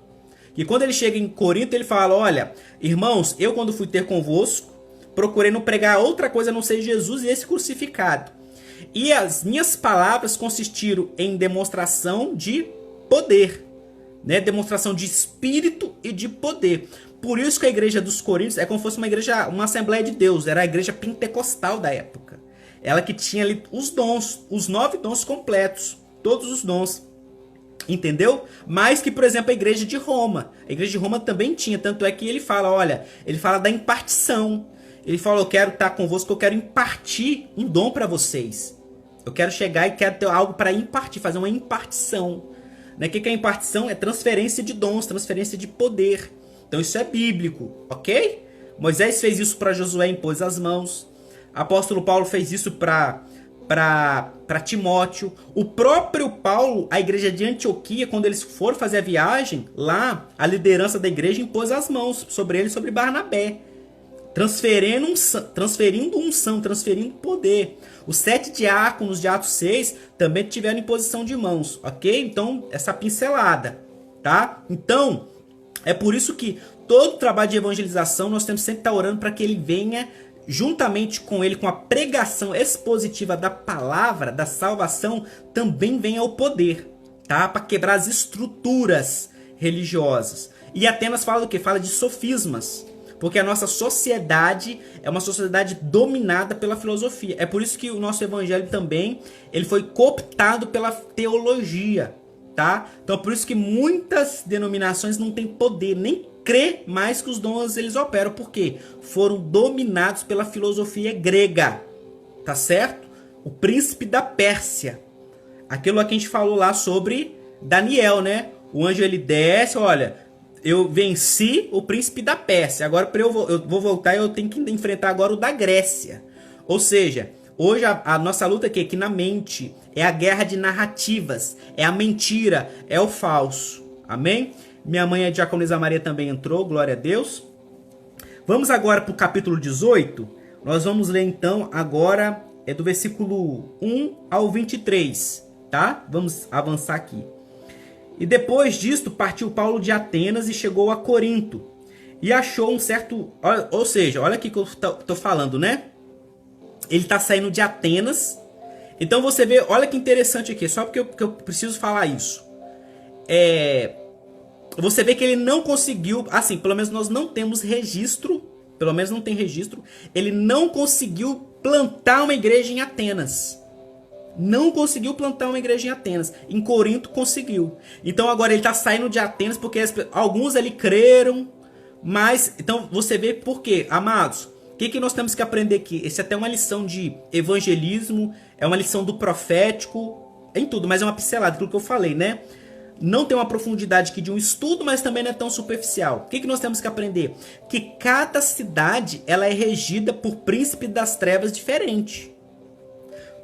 E quando ele chega em Corinto, ele fala, olha, irmãos, eu quando fui ter convosco, procurei não pregar outra coisa a não ser Jesus e esse crucificado. E as minhas palavras consistiram em demonstração de poder, né? Demonstração de espírito e de poder. Por isso que a igreja dos Coríntios é como se fosse uma Assembleia de Deus, era a igreja pentecostal da época. Ela que tinha ali os dons, os 9 dons completos, todos os dons, entendeu? Mais que, por exemplo, a igreja de Roma. A igreja de Roma também tinha, tanto é que ele fala, olha, ele fala da impartição. Ele fala, eu quero estar convosco, eu quero impartir um dom para vocês. Eu quero chegar e quero ter algo para impartir, fazer uma impartição. Né? O que é impartição? É transferência de dons, transferência de poder. Então isso é bíblico, ok? Moisés fez isso para Josué, impôs as mãos. Apóstolo Paulo fez isso para Timóteo. O próprio Paulo, a igreja de Antioquia, quando eles foram fazer a viagem, lá a liderança da igreja impôs as mãos sobre ele e sobre Barnabé. Transferindo unção, transferindo poder. Os 7 diáconos de Atos 6 também tiveram imposição de mãos, ok? Então, essa pincelada, tá? Então, é por isso que todo trabalho de evangelização nós temos sempre que estar orando para que ele venha juntamente com ele, com a pregação expositiva da palavra, da salvação, também venha o poder, tá? Para quebrar as estruturas religiosas. E Atenas fala do quê? Fala de sofismas. Porque a nossa sociedade é uma sociedade dominada pela filosofia. É por isso que o nosso evangelho também ele foi cooptado pela teologia, tá? Então é por isso que muitas denominações não têm poder, nem crê mais que os dons eles operam. Por quê? Foram dominados pela filosofia grega, tá certo? O príncipe da Pérsia. Aquilo que a gente falou lá sobre Daniel, né? O anjo ele desce, olha, eu venci o príncipe da Pérsia. Agora eu vou voltar e eu tenho que enfrentar agora o da Grécia. Ou seja, hoje a nossa luta aqui na mente é a guerra de narrativas, é a mentira, é o falso. Amém? Minha mãe, a diaconisa Maria, também entrou, glória a Deus. Vamos agora para o capítulo 18. Nós vamos ler então agora, do versículo 1 ao 23, tá? Vamos avançar aqui. E depois disto partiu Paulo de Atenas e chegou a Corinto. E achou um certo... Ou seja, olha aqui que eu estou falando, né? Ele está saindo de Atenas. Então você vê, olha que interessante aqui, só porque eu preciso falar isso. você vê que ele não conseguiu, assim, pelo menos nós não temos registro, pelo menos não tem registro, ele não conseguiu plantar uma igreja em Atenas. Não conseguiu plantar uma igreja em Atenas. Em Corinto conseguiu. Então agora ele está saindo de Atenas porque alguns ali creram. Mas, então você vê por quê, amados. O que nós temos que aprender aqui? Essa é até uma lição de evangelismo. É uma lição do profético. Em tudo, mas é uma pincelada, aquilo que eu falei, né? Não tem uma profundidade aqui de um estudo, mas também não é tão superficial. O que nós temos que aprender? Que cada cidade ela é regida por príncipe das trevas diferente.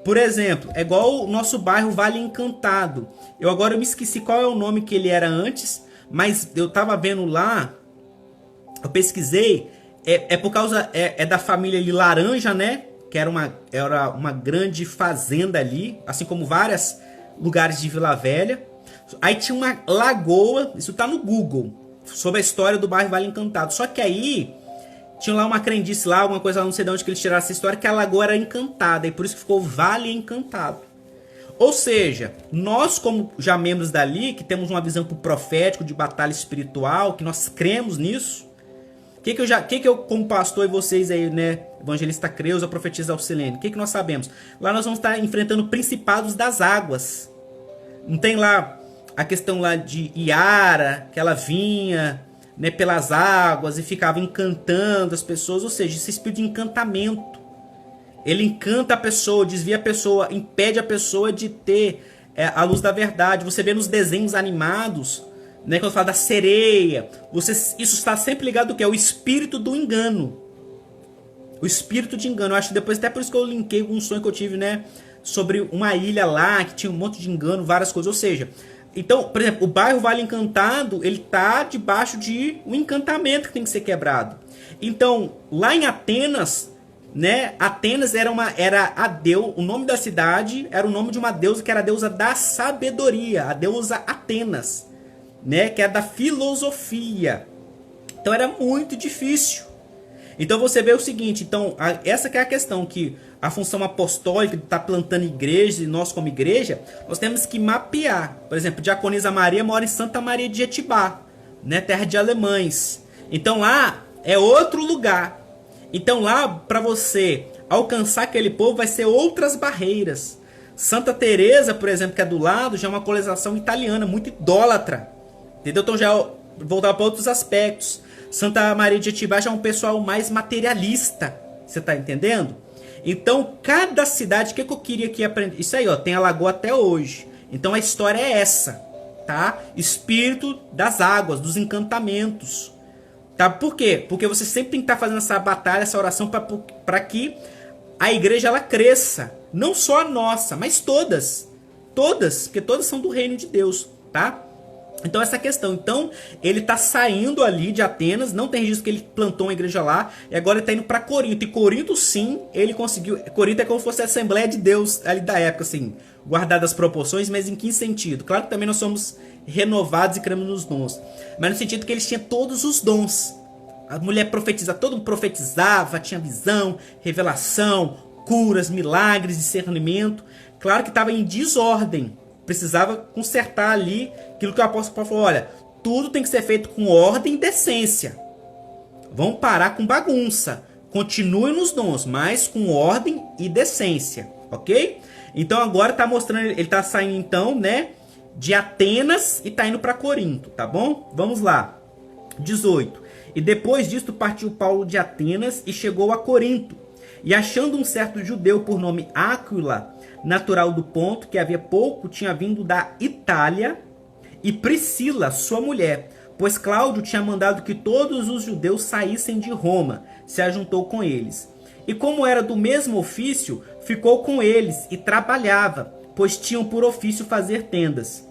Por exemplo, é igual o nosso bairro Vale Encantado. Eu me esqueci qual é o nome que ele era antes, mas eu tava vendo lá, eu pesquisei, é por causa, é da família ali Laranja, né? Que era uma grande fazenda ali, assim como vários lugares de Vila Velha. Aí tinha uma lagoa, isso tá no Google, sobre a história do bairro Vale Encantado. Só que aí tinha lá uma crendice lá, alguma coisa lá, não sei de onde que eles tiraram essa história, que a lagoa era encantada, e por isso que ficou Vale Encantado. Ou seja, nós como já membros dali, que temos uma visão pro profético, de batalha espiritual, que nós cremos nisso, que eu como pastor e vocês aí, né, evangelista Creuza, profetisa Alcilene, o que nós sabemos? Lá nós vamos estar enfrentando principados das águas. Não tem lá a questão lá de Iara, que ela vinha, né, pelas águas e ficava encantando as pessoas, ou seja, esse espírito de encantamento. Ele encanta a pessoa, desvia a pessoa, impede a pessoa de ter a luz da verdade. Você vê nos desenhos animados, né, quando fala da sereia, isso está sempre ligado ao que? É o espírito do engano. O espírito de engano. Eu acho que depois, até por isso que eu linkei com um sonho que eu tive, né, sobre uma ilha lá, que tinha um monte de engano, várias coisas. Ou seja, então, por exemplo, o bairro Vale Encantado, ele tá debaixo de um encantamento que tem que ser quebrado. Então, lá em Atenas, né, Atenas era a deusa, o nome da cidade era o nome de uma deusa que era a deusa da sabedoria, a deusa Atenas, né, que é da filosofia. Então era muito difícil. Então você vê o seguinte, então essa que é a questão, que a função apostólica de estar plantando igreja, e nós como igreja, nós temos que mapear. Por exemplo, Diaconisa Maria mora em Santa Maria de Jetibá, né, terra de alemães. Então lá é outro lugar. Então lá, para você alcançar aquele povo, vai ser outras barreiras. Santa Teresa, por exemplo, que é do lado, já é uma colonização italiana, muito idólatra. Entendeu? Então já voltar para outros aspectos. Santa Maria de Jetibá já é um pessoal mais materialista. Você tá entendendo? Então, cada cidade, o que eu queria aqui aprender? Isso aí, ó, tem a lagoa até hoje. Então a história é essa, tá? Espírito das águas, dos encantamentos. Tá? Por quê? Porque você sempre tem que estar fazendo essa batalha, essa oração para que a igreja ela cresça. Não só a nossa, mas todas. Todas, porque todas são do reino de Deus, tá? Então essa questão, então ele está saindo ali de Atenas, não tem registro que ele plantou uma igreja lá, e agora ele está indo para Corinto, e Corinto sim, ele conseguiu, Corinto é como se fosse a Assembleia de Deus ali da época, assim, guardadas as proporções, mas em que sentido? Claro que também nós somos renovados e cremos nos dons, mas no sentido que eles tinham todos os dons. A mulher profetizava, todo mundo profetizava, tinha visão, revelação, curas, milagres, discernimento. Claro que estava em desordem, precisava consertar ali aquilo que o apóstolo Paulo falou, olha, tudo tem que ser feito com ordem e decência. Vamos parar com bagunça. Continue nos dons, mas com ordem e decência, ok? Então agora está mostrando, ele está saindo então, né, de Atenas e está indo para Corinto, tá bom? Vamos lá. 18. E depois disto partiu Paulo de Atenas e chegou a Corinto. E achando um certo judeu por nome Áquila, natural do Ponto, que havia pouco tinha vindo da Itália, e Priscila, sua mulher, pois Cláudio tinha mandado que todos os judeus saíssem de Roma, se ajuntou com eles. E como era do mesmo ofício, ficou com eles e trabalhava, pois tinham por ofício fazer tendas.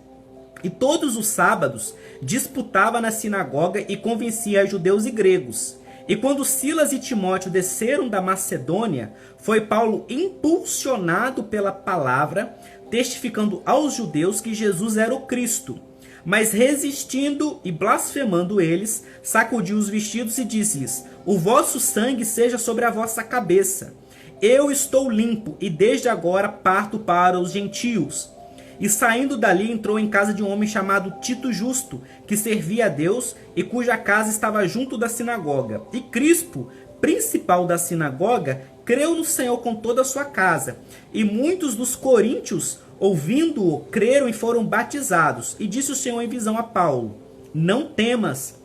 E todos os sábados disputava na sinagoga e convencia judeus e gregos. E quando Silas e Timóteo desceram da Macedônia, foi Paulo impulsionado pela palavra, testificando aos judeus que Jesus era o Cristo. Mas resistindo e blasfemando eles, sacudiu os vestidos e disse-lhes: o vosso sangue seja sobre a vossa cabeça. Eu estou limpo e desde agora parto para os gentios. E saindo dali entrou em casa de um homem chamado Tito Justo, que servia a Deus e cuja casa estava junto da sinagoga. E Crispo, principal da sinagoga, creu no Senhor com toda a sua casa. E muitos dos coríntios, ouvindo-o, creram e foram batizados. E disse o Senhor em visão a Paulo: não temas,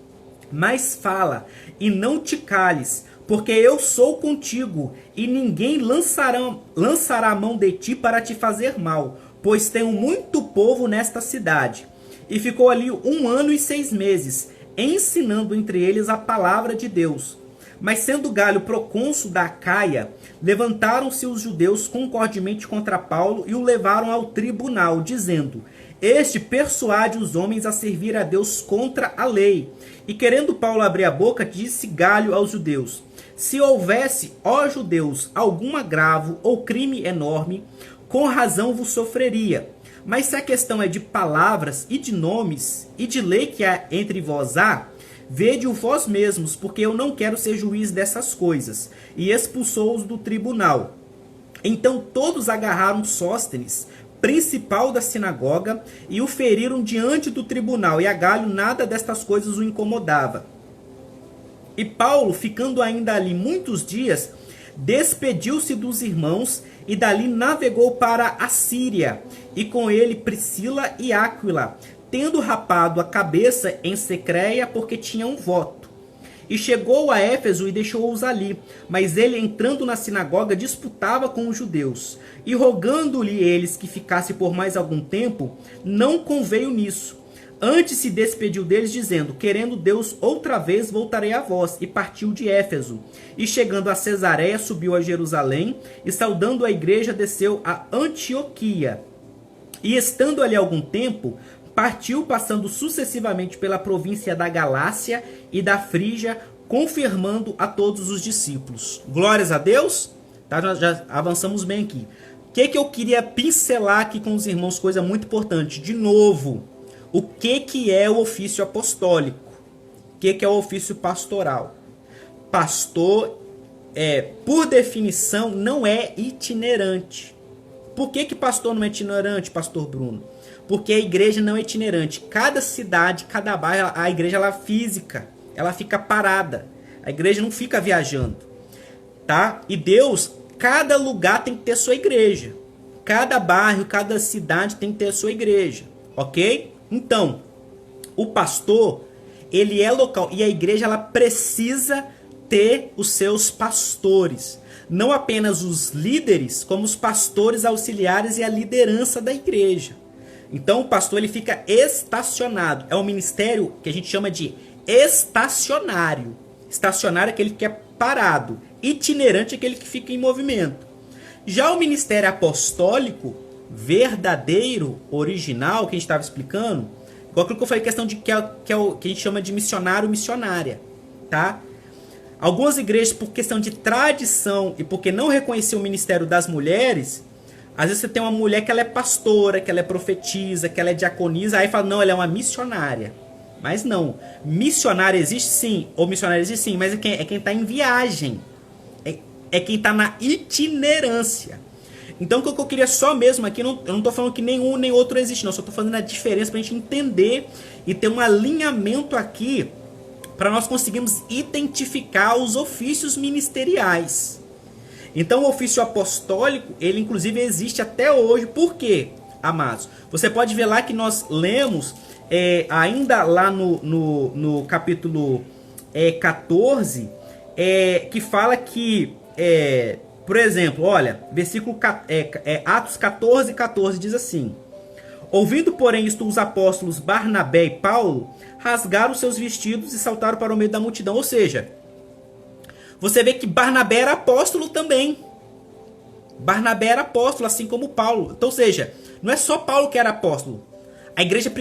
mas fala, e não te cales, porque eu sou contigo, e ninguém lançará a mão de ti para te fazer mal, pois tenho muito povo nesta cidade. E ficou ali 1 ano e 6 meses, ensinando entre eles a palavra de Deus. Mas sendo Galho procônsul da Acaia, levantaram-se os judeus concordemente contra Paulo e o levaram ao tribunal, dizendo: este persuade os homens a servir a Deus contra a lei. E querendo Paulo abrir a boca, disse Galho aos judeus: se houvesse, ó judeus, algum agravo ou crime enorme, com razão vos sofreria. Mas se a questão é de palavras e de nomes e de lei que há entre vós há, vede-o vós mesmos, porque eu não quero ser juiz dessas coisas. E expulsou-os do tribunal. Então todos agarraram Sóstenes, principal da sinagoga, e o feriram diante do tribunal. E a Galho nada destas coisas o incomodava. E Paulo, ficando ainda ali muitos dias, despediu-se dos irmãos e dali navegou para a Síria, e com ele Priscila e Áquila, tendo rapado a cabeça em Secreia, porque tinha um voto. E chegou a Éfeso e deixou-os ali, mas ele, entrando na sinagoga, disputava com os judeus. E rogando-lhe eles que ficasse por mais algum tempo, não conveio nisso. Antes se despediu deles, dizendo: querendo Deus, outra vez voltarei a vós. E partiu de Éfeso. E chegando a Cesareia, subiu a Jerusalém, e saudando a igreja, desceu a Antioquia. E estando ali algum tempo, partiu, passando sucessivamente pela província da Galácia e da Frígia, confirmando a todos os discípulos. Glórias a Deus. Tá, nós já avançamos bem aqui. O que eu queria pincelar aqui com os irmãos? Coisa muito importante. De novo, o que é o ofício apostólico? O que é o ofício pastoral? Pastor, por definição, não é itinerante. Por que pastor não é itinerante, pastor Bruno? Porque a igreja não é itinerante. Cada cidade, cada bairro, a igreja ela é física. Ela fica parada. A igreja não fica viajando. Tá? E Deus, cada lugar tem que ter sua igreja. Cada bairro, cada cidade tem que ter a sua igreja. Ok? Então, o pastor, ele é local. E a igreja, ela precisa ter os seus pastores. Não apenas os líderes, como os pastores auxiliares e a liderança da igreja. Então, o pastor, ele fica estacionado. É um ministério que a gente chama de estacionário. Estacionário é aquele que é parado. Itinerante é aquele que fica em movimento. Já o ministério apostólico, verdadeiro, original, que a gente estava explicando, igual aquilo que eu falei, questão de que a gente chama de missionário, missionária, tá? Algumas igrejas, por questão de tradição e porque não reconheceu o ministério das mulheres, às vezes você tem uma mulher que ela é pastora, que ela é profetisa, que ela é diaconisa, aí fala, não, ela é uma missionária. Mas não, missionária existe sim, ou missionária existe sim, mas é quem está em viagem, é quem está na itinerância. Então, o que eu queria só mesmo aqui, eu não estou falando que nenhum nem outro existe, não. Só estou fazendo a diferença para a gente entender e ter um alinhamento aqui para nós conseguirmos identificar os ofícios ministeriais. Então, o ofício apostólico, ele inclusive existe até hoje. Por quê, amados? Você pode ver lá que nós lemos, ainda lá no capítulo 14, que fala que... por exemplo, olha, versículo Atos 14, 14 diz assim: ouvindo, porém, isto, os apóstolos Barnabé e Paulo rasgaram seus vestidos e saltaram para o meio da multidão. Ou seja, você vê que Barnabé era apóstolo também. Barnabé era apóstolo, assim como Paulo. Então, ou seja, não é só Paulo que era apóstolo. A igreja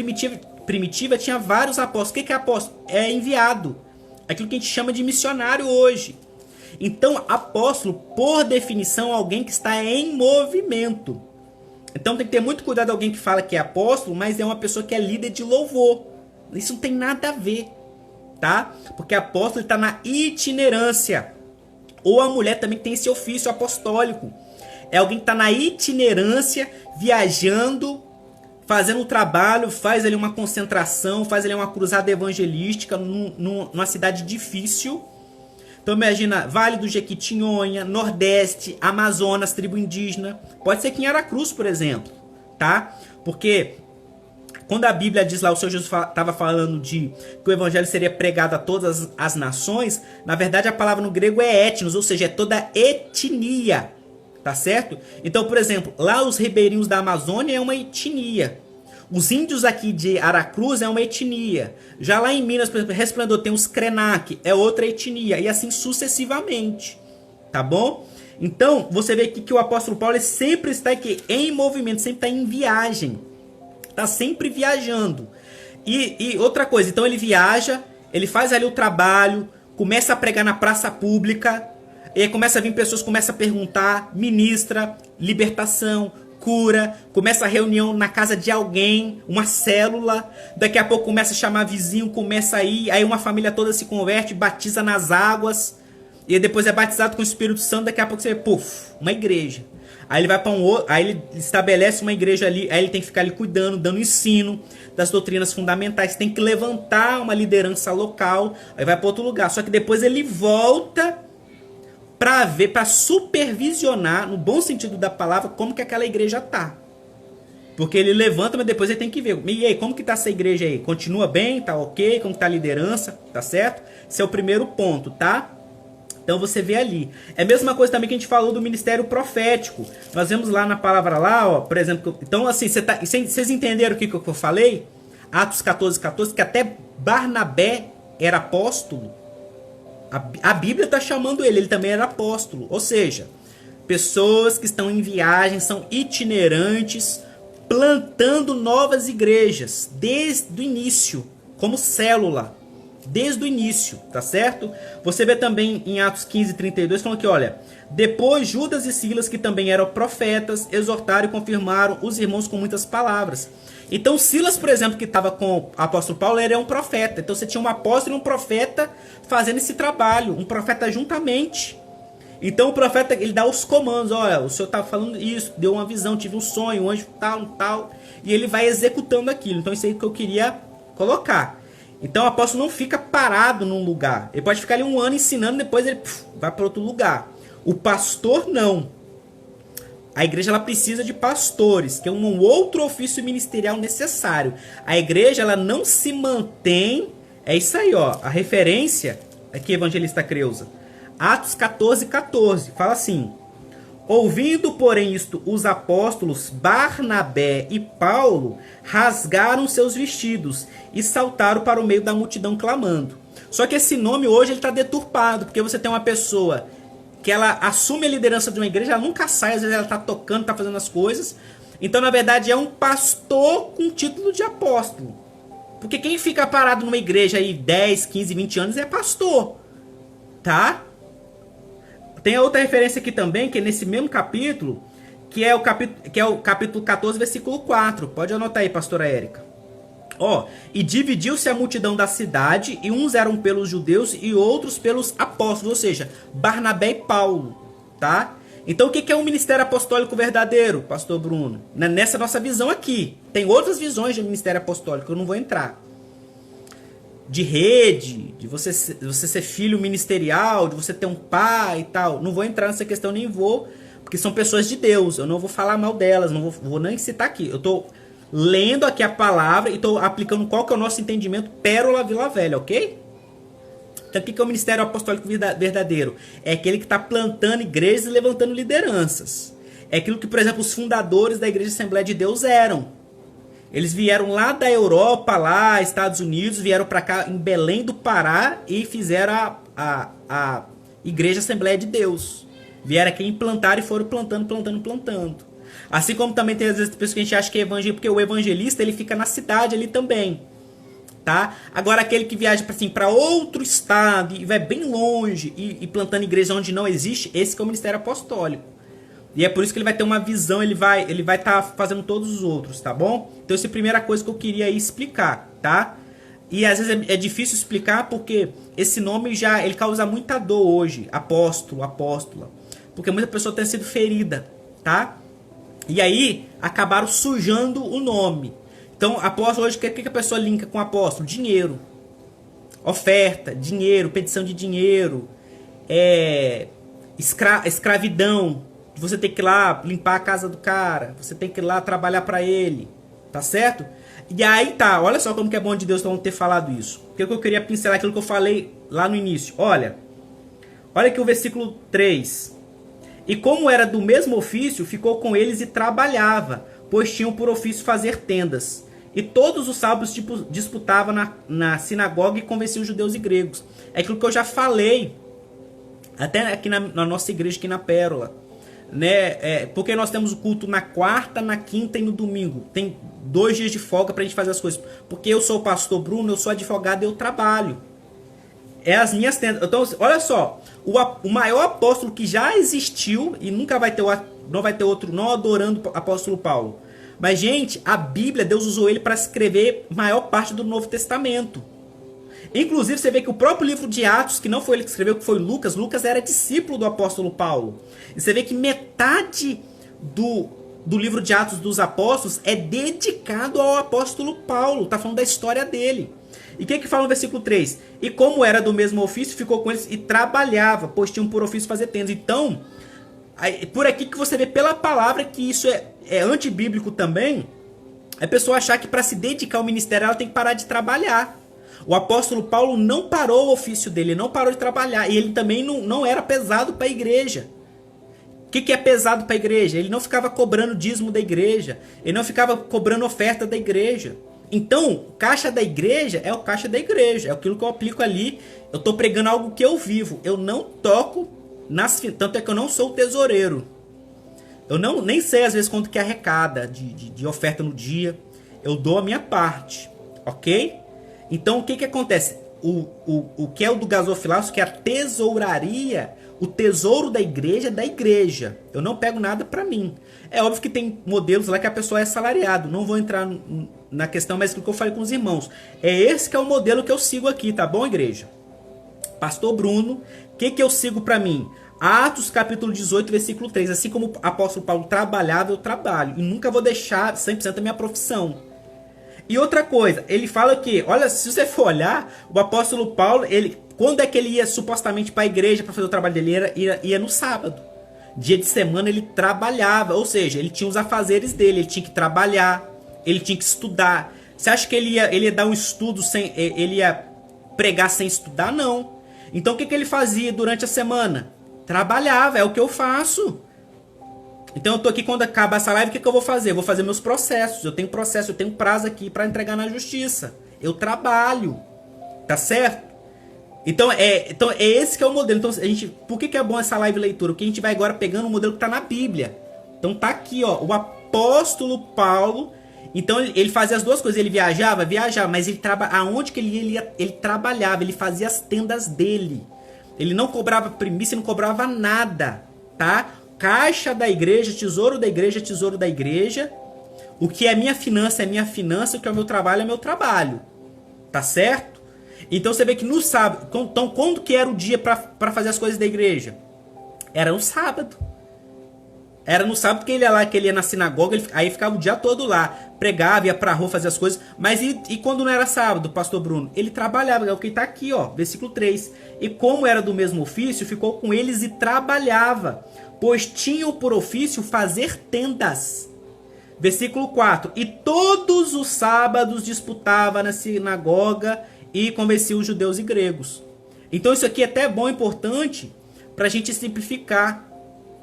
primitiva tinha vários apóstolos. O que é apóstolo? É enviado. Aquilo que a gente chama de missionário hoje. Então, apóstolo, por definição, é alguém que está em movimento. Então, tem que ter muito cuidado alguém que fala que é apóstolo, mas é uma pessoa que é líder de louvor. Isso não tem nada a ver, tá? Porque apóstolo está na itinerância. Ou a mulher também tem esse ofício apostólico. É alguém que está na itinerância, viajando, fazendo o trabalho, faz ali uma concentração, faz ali uma cruzada evangelística numa cidade difícil. Então imagina, Vale do Jequitinhonha, Nordeste, Amazonas, tribo indígena. Pode ser que em Aracruz, por exemplo, tá? Porque quando a Bíblia diz lá, o Senhor Jesus estava falando de que o evangelho seria pregado a todas as nações, na verdade a palavra no grego é etnos, ou seja, é toda etnia, tá certo? Então, por exemplo, lá os ribeirinhos da Amazônia é uma etnia. Os índios aqui de Aracruz é uma etnia. Já lá em Minas, por exemplo, Resplendor tem os Krenak, é outra etnia. E assim sucessivamente. Tá bom? Então, você vê aqui que o apóstolo Paulo ele sempre está aqui em movimento, sempre está em viagem. Está sempre viajando. E outra coisa, então ele viaja, ele faz ali o trabalho, começa a pregar na praça pública, e aí começa a vir pessoas, começa a perguntar, ministra, libertação, cura, começa a reunião na casa de alguém, uma célula, daqui a pouco começa a chamar vizinho, começa a ir, aí uma família toda se converte, batiza nas águas, e depois é batizado com o Espírito Santo, daqui a pouco você vê, puf, uma igreja. Aí ele vai para aí ele estabelece uma igreja ali, aí ele tem que ficar ali cuidando, dando ensino das doutrinas fundamentais, tem que levantar uma liderança local, aí vai para outro lugar, só que depois ele volta para ver, para supervisionar, no bom sentido da palavra, como que aquela igreja tá. Porque ele levanta, mas depois ele tem que ver. E aí, como que tá essa igreja aí? Continua bem? Tá ok? Como que tá a liderança? Tá certo? Esse é o primeiro ponto, tá? Então você vê ali. É a mesma coisa também que a gente falou do ministério profético. Nós vemos lá na palavra lá, ó, por exemplo. Então assim, vocês entenderam o que eu falei? Atos 14:14, que até Barnabé era apóstolo. A Bíblia está chamando ele também era apóstolo. Ou seja, pessoas que estão em viagem, são itinerantes, plantando novas igrejas, desde o início, como célula, desde o início, tá certo? Você vê também em Atos 15:32, falando que, olha, depois Judas e Silas, que também eram profetas, exortaram e confirmaram os irmãos com muitas palavras. Então Silas, por exemplo, que estava com o apóstolo Paulo, ele é um profeta. Então você tinha um apóstolo e um profeta fazendo esse trabalho, um profeta juntamente. Então o profeta, ele dá os comandos, olha, o senhor está falando isso, deu uma visão, tive um sonho, um anjo tal, e ele vai executando aquilo. Então isso aí que eu queria colocar. Então o apóstolo não fica parado num lugar, ele pode ficar ali um ano ensinando, depois ele vai para outro lugar. O pastor não. A igreja ela precisa de pastores, que é um outro ofício ministerial necessário. A igreja ela não se mantém, é isso aí, ó, a referência aqui, evangelista Creuza. Atos 14:14, fala assim: ouvindo, porém, isto, os apóstolos Barnabé e Paulo rasgaram seus vestidos e saltaram para o meio da multidão clamando. Só que esse nome hoje ele está deturpado, porque você tem uma pessoa que ela assume a liderança de uma igreja, ela nunca sai, às vezes ela está tocando, está fazendo as coisas. Então, na verdade, é um pastor com título de apóstolo. Porque quem fica parado numa igreja aí 10, 15, 20 anos é pastor. Tá? Tem a outra referência aqui também, que é nesse mesmo capítulo, que é o capítulo 14, versículo 4. Pode anotar aí, pastora Érica. Ó, e dividiu-se a multidão da cidade, e uns eram pelos judeus e outros pelos apóstolos, ou seja, Barnabé e Paulo, tá? Então o que é um ministério apostólico verdadeiro, pastor Bruno? Nessa nossa visão aqui. Tem outras visões de ministério apostólico, eu não vou entrar. De rede, de você ser filho ministerial, de você ter um pai e tal. Não vou entrar nessa questão, nem vou, porque são pessoas de Deus, eu não vou falar mal delas, não vou nem citar aqui. Eu tô lendo aqui a palavra e estou aplicando qual que é o nosso entendimento Pérola Vila Velha, ok? Então o que é o ministério apostólico verdadeiro? É aquele que está plantando igrejas e levantando lideranças. É aquilo que, por exemplo, os fundadores da Igreja Assembleia de Deus eram. Eles vieram lá da Europa, lá, Estados Unidos, vieram para cá em Belém do Pará e fizeram a Igreja Assembleia de Deus. Vieram aqui implantar e foram plantando. Assim como também tem às vezes pessoas que a gente acha que é evangelista, porque o evangelista ele fica na cidade ali também, tá? Agora aquele que viaja assim, para outro estado e vai bem longe e plantando igreja onde não existe, esse que é o ministério apostólico. E é por isso que ele vai ter uma visão, ele vai estar fazendo todos os outros, tá bom? Então essa é a primeira coisa que eu queria aí explicar, tá? E às vezes é difícil explicar porque esse nome ele causa muita dor hoje, apóstolo, apóstola, porque muita pessoa tem sido ferida, tá? E aí acabaram sujando o nome. Então, apóstolo hoje, o que a pessoa linka com apóstolo? Dinheiro. Oferta, dinheiro, petição de dinheiro, escravidão. Você tem que ir lá limpar a casa do cara, você tem que ir lá trabalhar para ele, tá certo? E aí tá, olha só como que é bom de Deus não ter falado isso. Porque eu queria pincelar aquilo que eu falei lá no início. Olha aqui o versículo 3. E como era do mesmo ofício, ficou com eles e trabalhava, pois tinham por ofício fazer tendas. E todos os sábados disputava na sinagoga e convencia os judeus e gregos. É aquilo que eu já falei, até aqui na nossa igreja, aqui na Pérola. Né? Porque nós temos o culto na quarta, na quinta e no domingo. Tem 2 dias de folga pra gente fazer as coisas. Porque eu sou o pastor Bruno, eu sou advogado e eu trabalho. É as minhas tendas. Então, olha só. O maior apóstolo que já existiu, e nunca vai ter, não vai ter outro, não adorando o apóstolo Paulo. Mas, gente, a Bíblia, Deus usou ele para escrever a maior parte do Novo Testamento. Inclusive, você vê que o próprio livro de Atos, que não foi ele que escreveu, que foi Lucas, Lucas era discípulo do apóstolo Paulo. E você vê que metade do livro de Atos dos Apóstolos é dedicado ao apóstolo Paulo. Está falando da história dele. E o que fala no versículo 3? E como era do mesmo ofício, ficou com eles e trabalhava, pois tinham por ofício fazer tendas. Então, por aqui que você vê pela palavra que isso é antibíblico também, a pessoa achar que para se dedicar ao ministério ela tem que parar de trabalhar. O apóstolo Paulo não parou o ofício dele, não parou de trabalhar. E ele também não era pesado para a igreja. O que é pesado para a igreja? Ele não ficava cobrando dízimo da igreja. Ele não ficava cobrando oferta da igreja. Então, o caixa da igreja é o caixa da igreja. É aquilo que eu aplico ali. Eu estou pregando algo que eu vivo. Eu não toco nas... Tanto é que eu não sou o tesoureiro. Eu nem sei às vezes quanto que arrecada de oferta no dia. Eu dou a minha parte. Ok? Então, o que acontece? O que é o do gasofilaço, que é a tesouraria, o tesouro da igreja é da igreja. Eu não pego nada para mim. É óbvio que tem modelos lá que a pessoa é salariado. Não vou entrar na questão, mas o que eu falei com os irmãos. É esse que é o modelo que eu sigo aqui, tá bom, igreja? Pastor Bruno, o que eu sigo para mim? Atos capítulo 18, versículo 3. Assim como o apóstolo Paulo trabalhava, eu trabalho. E nunca vou deixar 100% da minha profissão. E outra coisa, ele fala que, olha, se você for olhar, o apóstolo Paulo, quando é que ele ia supostamente para a igreja para fazer o trabalho dele? Ia no sábado. Dia de semana ele trabalhava, ou seja, ele tinha os afazeres dele, ele tinha que trabalhar, ele tinha que estudar. Você acha que ele ia dar um estudo ele ia pregar sem estudar? Não. Então o que ele fazia durante a semana? Trabalhava, é o que eu faço. Então eu tô aqui, quando acaba essa live, o que eu vou fazer? Eu vou fazer meus processos. Eu tenho processo, eu tenho prazo aqui para entregar na justiça. Eu trabalho. Tá certo? Então esse que é o modelo. Então, por que é bom essa live leitura? Porque a gente vai agora pegando o modelo que tá na Bíblia. Então tá aqui, ó, o apóstolo Paulo. Então ele fazia as duas coisas. Ele viajava, mas aonde que ele ia? Ele trabalhava, ele fazia as tendas dele. Ele não cobrava primícia, não cobrava nada, tá? Caixa da igreja, tesouro da igreja, tesouro da igreja. O que é minha finança é minha finança, o que é o meu trabalho é meu trabalho. Tá certo? Então você vê que no sábado... Então quando que era o dia para fazer as coisas da igreja? Era no sábado. Era no sábado que ele ia lá, que ele ia na sinagoga, aí ficava o dia todo lá. Pregava, ia pra rua fazer as coisas. Mas e quando não era sábado, pastor Bruno? Ele trabalhava, é o que tá aqui, ó, versículo 3. E como era do mesmo ofício, ficou com eles e trabalhava, pois tinham por ofício fazer tendas. Versículo 4. E todos os sábados disputava na sinagoga e convencia os judeus e gregos. Então isso aqui é até bom, importante, pra gente simplificar,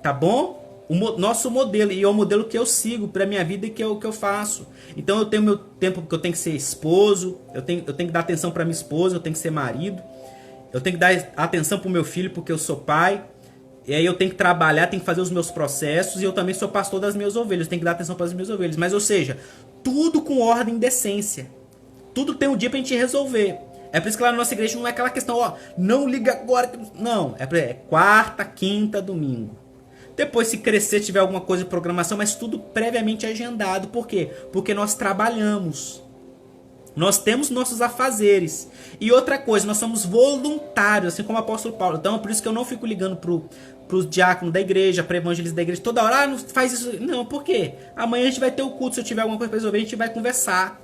tá bom? O nosso modelo, e é o modelo que eu sigo para minha vida e que eu faço. Então eu tenho meu tempo que eu tenho que ser esposo, eu tenho que dar atenção para minha esposa, eu tenho que ser marido, eu tenho que dar atenção para o meu filho porque eu sou pai, e aí eu tenho que trabalhar, tenho que fazer os meus processos, e eu também sou pastor das minhas ovelhas, eu tenho que dar atenção para as minhas ovelhas. Mas, ou seja, tudo com ordem e decência. Tudo tem um dia pra gente resolver. É por isso que lá na nossa igreja não é aquela questão, ó, não liga agora. Não, é quarta, quinta, domingo. Depois, se crescer, tiver alguma coisa de programação, mas tudo previamente agendado. Por quê? Porque nós trabalhamos. Nós temos nossos afazeres. E outra coisa, nós somos voluntários, assim como o apóstolo Paulo. Então, é por isso que eu não fico ligando pros diáconos da igreja, para evangelistas da igreja, toda hora, não faz isso. Não, por quê? Amanhã a gente vai ter o culto, se eu tiver alguma coisa para resolver, a gente vai conversar.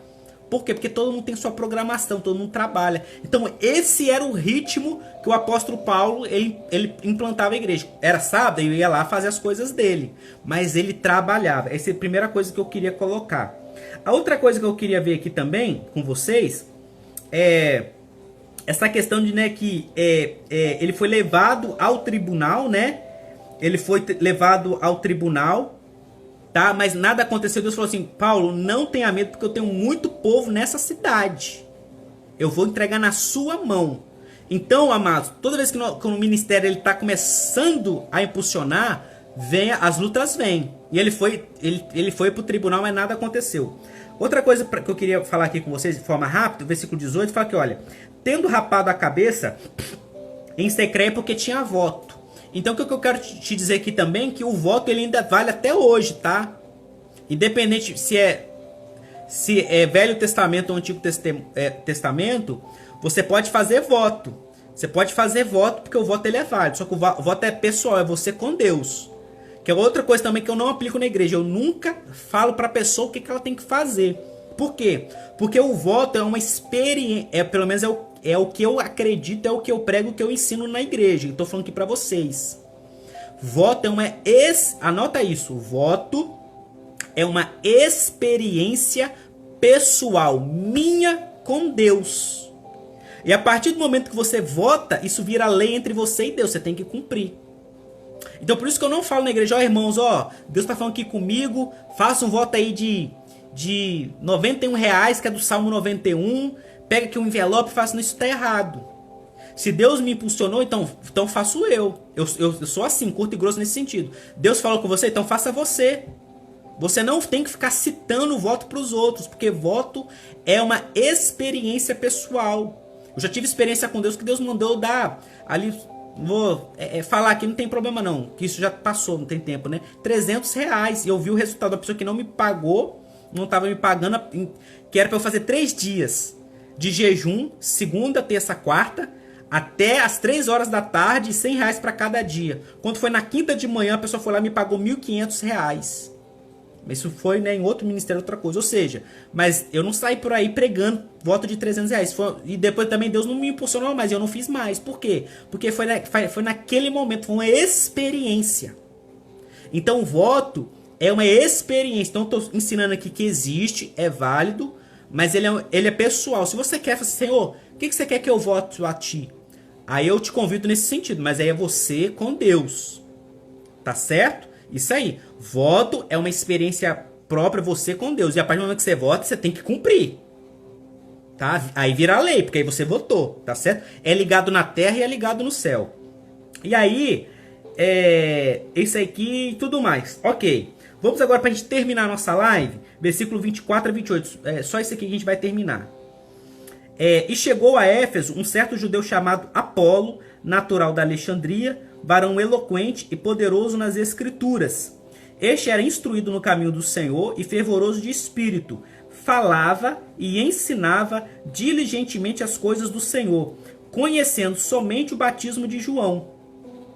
Por quê? Porque todo mundo tem sua programação, todo mundo trabalha. Então, esse era o ritmo que o apóstolo Paulo, ele implantava a igreja. Era sábado, ele ia lá fazer as coisas dele. Mas ele trabalhava. Essa é a primeira coisa que eu queria colocar. A outra coisa que eu queria ver aqui também, com vocês, é essa questão de, né, que ele foi levado ao tribunal, né? Ele foi levado ao tribunal, tá? Mas nada aconteceu. Deus falou assim, Paulo, não tenha medo, porque eu tenho muito povo nessa cidade. Eu vou entregar na sua mão. Então, amados, toda vez que o ministério está começando a impulsionar, as lutas vêm. E ele foi para o tribunal, mas nada aconteceu. Outra coisa que eu queria falar aqui com vocês de forma rápida, o versículo 18 fala que, olha, tendo rapado a cabeça em secreto porque tinha voto. Então, o que eu quero te dizer aqui também, que o voto ele ainda vale até hoje, tá? Independente se é Velho Testamento ou Antigo Testamento, você pode fazer voto. Você pode fazer voto porque o voto ele é válido. Só que o voto é pessoal, é você com Deus. Que é outra coisa também que eu não aplico na igreja. Eu nunca falo para a pessoa o que ela tem que fazer. Por quê? Porque o voto é uma experiência, pelo menos é o que eu acredito, é o que eu prego, o que eu ensino na igreja. Estou falando aqui para vocês. Voto é uma... Anota isso. Voto é uma experiência pessoal minha com Deus. E a partir do momento que você vota, isso vira lei entre você e Deus. Você tem que cumprir. Então por isso que eu não falo na igreja, ó irmãos, ó, Deus está falando aqui comigo, faça um voto aí de R$91, que é do Salmo 91, pega aqui um envelope e faça isso, está errado. Se Deus me impulsionou, então faço eu. Eu sou assim, curto e grosso nesse sentido. Deus falou com você, então faça você. Você não tem que ficar citando o voto para os outros, porque voto é uma experiência pessoal. Eu já tive experiência com Deus que Deus mandou dar ali... Vou falar aqui, não tem problema não, que isso já passou, não tem tempo, né? R$300, e eu vi o resultado da pessoa que não me pagou, não estava me pagando, que era para eu fazer 3 dias de jejum, segunda, terça, quarta, até as 3 horas da tarde, R$100 para cada dia. Quando foi na quinta de manhã, a pessoa foi lá e me pagou R$1.500. Isso foi, né, em outro ministério, outra coisa. Ou seja, mas eu não saí por aí pregando voto de R$300. E depois também Deus não me impulsionou mais, eu não fiz mais. Por quê? Porque foi naquele momento, foi uma experiência. Então o voto é uma experiência. Então eu estou ensinando aqui que existe, é válido, mas ele é pessoal. Se você quer, assim, Senhor, o que você quer que eu vote a ti? Aí eu te convido nesse sentido, mas aí é você com Deus. Tá certo? Isso aí. Voto é uma experiência própria, você com Deus. E a partir do momento que você vota, você tem que cumprir. Tá? Aí vira lei, porque aí você votou. Tá certo? É ligado na terra e é ligado no céu. E aí, isso aqui e tudo mais. Ok. Vamos agora para a gente terminar a nossa live. Versículo 24 a 28. Só isso aqui que a gente vai terminar. E chegou a Éfeso um certo judeu chamado Apolo, natural da Alexandria, varão eloquente e poderoso nas escrituras. Este era instruído no caminho do Senhor e fervoroso de espírito. Falava e ensinava diligentemente as coisas do Senhor, conhecendo somente o batismo de João.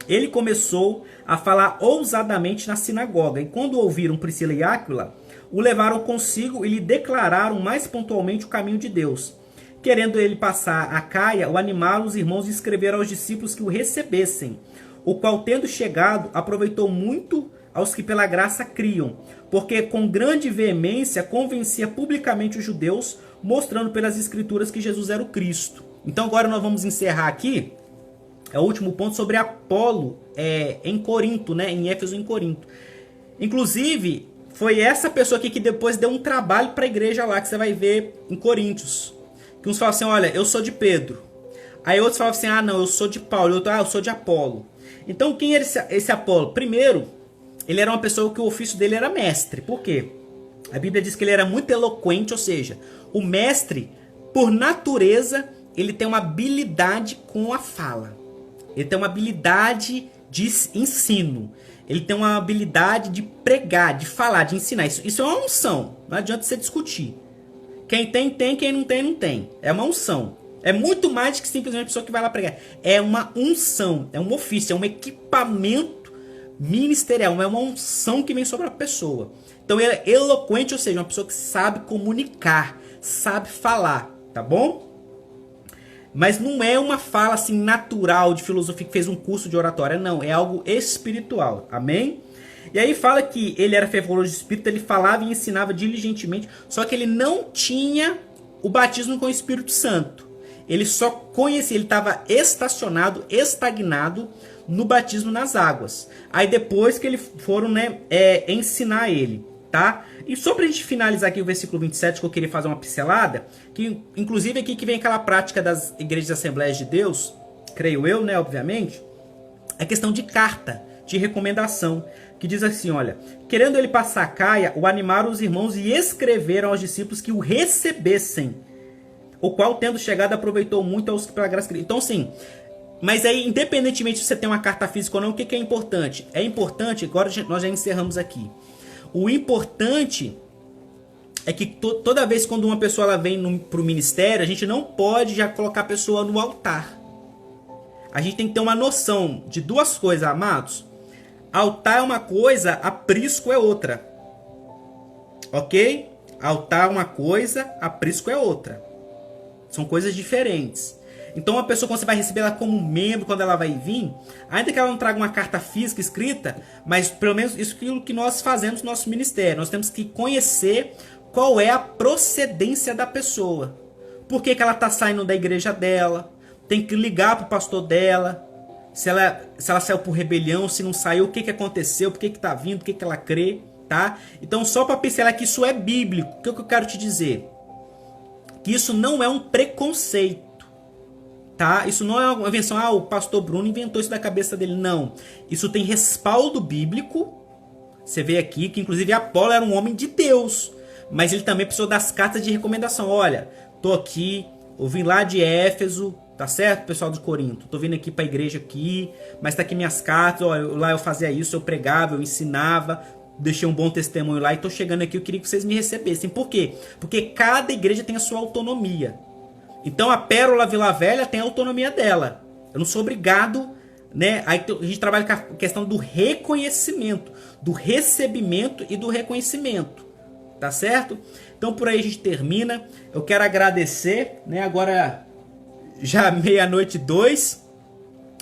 Ele começou a falar ousadamente na sinagoga, e quando ouviram Priscila e Áquila, o levaram consigo e lhe declararam mais pontualmente o caminho de Deus. Querendo ele passar a Caia, o animaram os irmãos e escreveram aos discípulos que o recebessem, o qual, tendo chegado, aproveitou muito aos que pela graça criam, porque com grande veemência convencia publicamente os judeus, mostrando pelas escrituras que Jesus era o Cristo. Então agora nós vamos encerrar aqui, é o último ponto sobre Apolo em Corinto, né? Em Éfeso, em Corinto. Inclusive, foi essa pessoa aqui que depois deu um trabalho para a igreja lá, que você vai ver em Coríntios. Que uns falam assim, olha, eu sou de Pedro. Aí outros falam assim, não, eu sou de Paulo. Outro, eu sou de Apolo. Então, quem era esse Apolo? Primeiro, ele era uma pessoa que o ofício dele era mestre. Por quê? A Bíblia diz que ele era muito eloquente, ou seja, o mestre, por natureza, ele tem uma habilidade com a fala. Ele tem uma habilidade de ensino. Ele tem uma habilidade de pregar, de falar, de ensinar. Isso é uma unção. Não adianta você discutir. Quem tem, quem não tem, não tem. É uma unção. É muito mais do que simplesmente a pessoa que vai lá pregar. É uma unção, é um ofício, é um equipamento ministerial, é uma unção que vem sobre a pessoa. Então ele é eloquente, ou seja, uma pessoa que sabe comunicar, sabe falar, tá bom? Mas não é uma fala assim natural de filosofia que fez um curso de oratória, não. É algo espiritual, amém? E aí fala que ele era fervoroso de espírito, ele falava e ensinava diligentemente, só que ele não tinha o batismo com o Espírito Santo. Ele só conhecia, ele estava estacionado, estagnado no batismo nas águas. Aí depois que eles foram, né, ensinar ele, tá? E só pra gente finalizar aqui o versículo 27, que eu queria fazer uma pincelada, que inclusive aqui que vem aquela prática das igrejas de Assembleias de Deus, creio eu, né, obviamente, é questão de carta, de recomendação, que diz assim, olha, querendo ele passar a Caia, o animaram os irmãos e escreveram aos discípulos que o recebessem, o qual, tendo chegado, aproveitou muito aos que pela graça... Então, sim, mas aí, independentemente se você tem uma carta física ou não, o que é importante? É importante, agora nós já encerramos aqui, o importante é que toda vez quando uma pessoa ela vem para o ministério, a gente não pode já colocar a pessoa no altar. A gente tem que ter uma noção de duas coisas, amados. Altar é uma coisa, aprisco é outra. Ok? Altar é uma coisa, aprisco é outra. São coisas diferentes. Então uma pessoa, quando você vai receber ela como membro, quando ela vai vir, ainda que ela não traga uma carta física escrita, mas pelo menos isso é aquilo que nós fazemos no nosso ministério. Nós temos que conhecer qual é a procedência da pessoa. Por que ela está saindo da igreja dela? Tem que ligar para o pastor dela. Se ela saiu por rebelião, se não saiu, o que aconteceu, por que está vindo, o que ela crê, tá? Então só para pincelar que isso é bíblico, o que eu quero te dizer? Que isso não é um preconceito. Tá? Isso não é uma invenção, o pastor Bruno inventou isso da cabeça dele, não. Isso tem respaldo bíblico. Você vê aqui que inclusive Apolo era um homem de Deus, mas ele também precisou das cartas de recomendação. Olha, tô aqui, eu vim lá de Éfeso, tá certo, pessoal de Corinto? Tô vindo aqui para a igreja aqui, mas tá aqui minhas cartas, ó, lá eu fazia isso, eu pregava, eu ensinava, deixei um bom testemunho lá e tô chegando aqui, eu queria que vocês me recebessem. Por quê? Porque cada igreja tem a sua autonomia. Então a Pérola Vila Velha tem a autonomia dela. Eu não sou obrigado, né? Aí a gente trabalha com a questão do reconhecimento, do recebimento e do reconhecimento. Tá certo? Então por aí a gente termina. Eu quero agradecer, né? Agora já 00:02.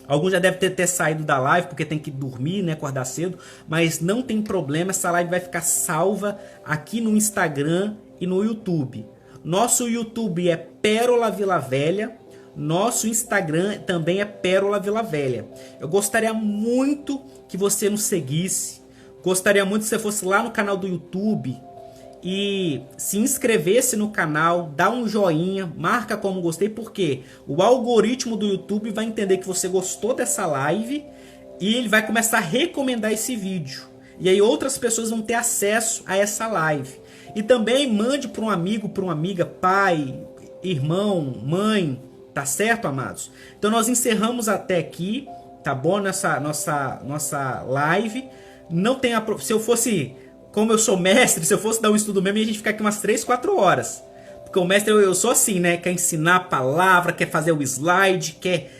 Alguns já devem ter saído da live porque tem que dormir, né? Acordar cedo. Mas não tem problema, essa live vai ficar salva aqui no Instagram e no YouTube. Nosso YouTube é Pérola Vila Velha. Nosso Instagram também é Pérola Vila Velha. Eu gostaria muito que você nos seguisse. Gostaria muito que você fosse lá no canal do YouTube e se inscrevesse no canal, dá um joinha, marca como gostei, porque o algoritmo do YouTube vai entender que você gostou dessa live e ele vai começar a recomendar esse vídeo. E aí outras pessoas vão ter acesso a essa live. E também mande para um amigo, para uma amiga, pai, irmão, mãe, tá certo, amados? Então nós encerramos até aqui, tá bom? Nessa nossa live. Não tem se eu fosse, como eu sou mestre, se eu fosse dar um estudo mesmo, a gente ficar aqui umas 3, 4 horas. Porque o mestre, eu sou assim, né? Quer ensinar a palavra, quer fazer o slide, quer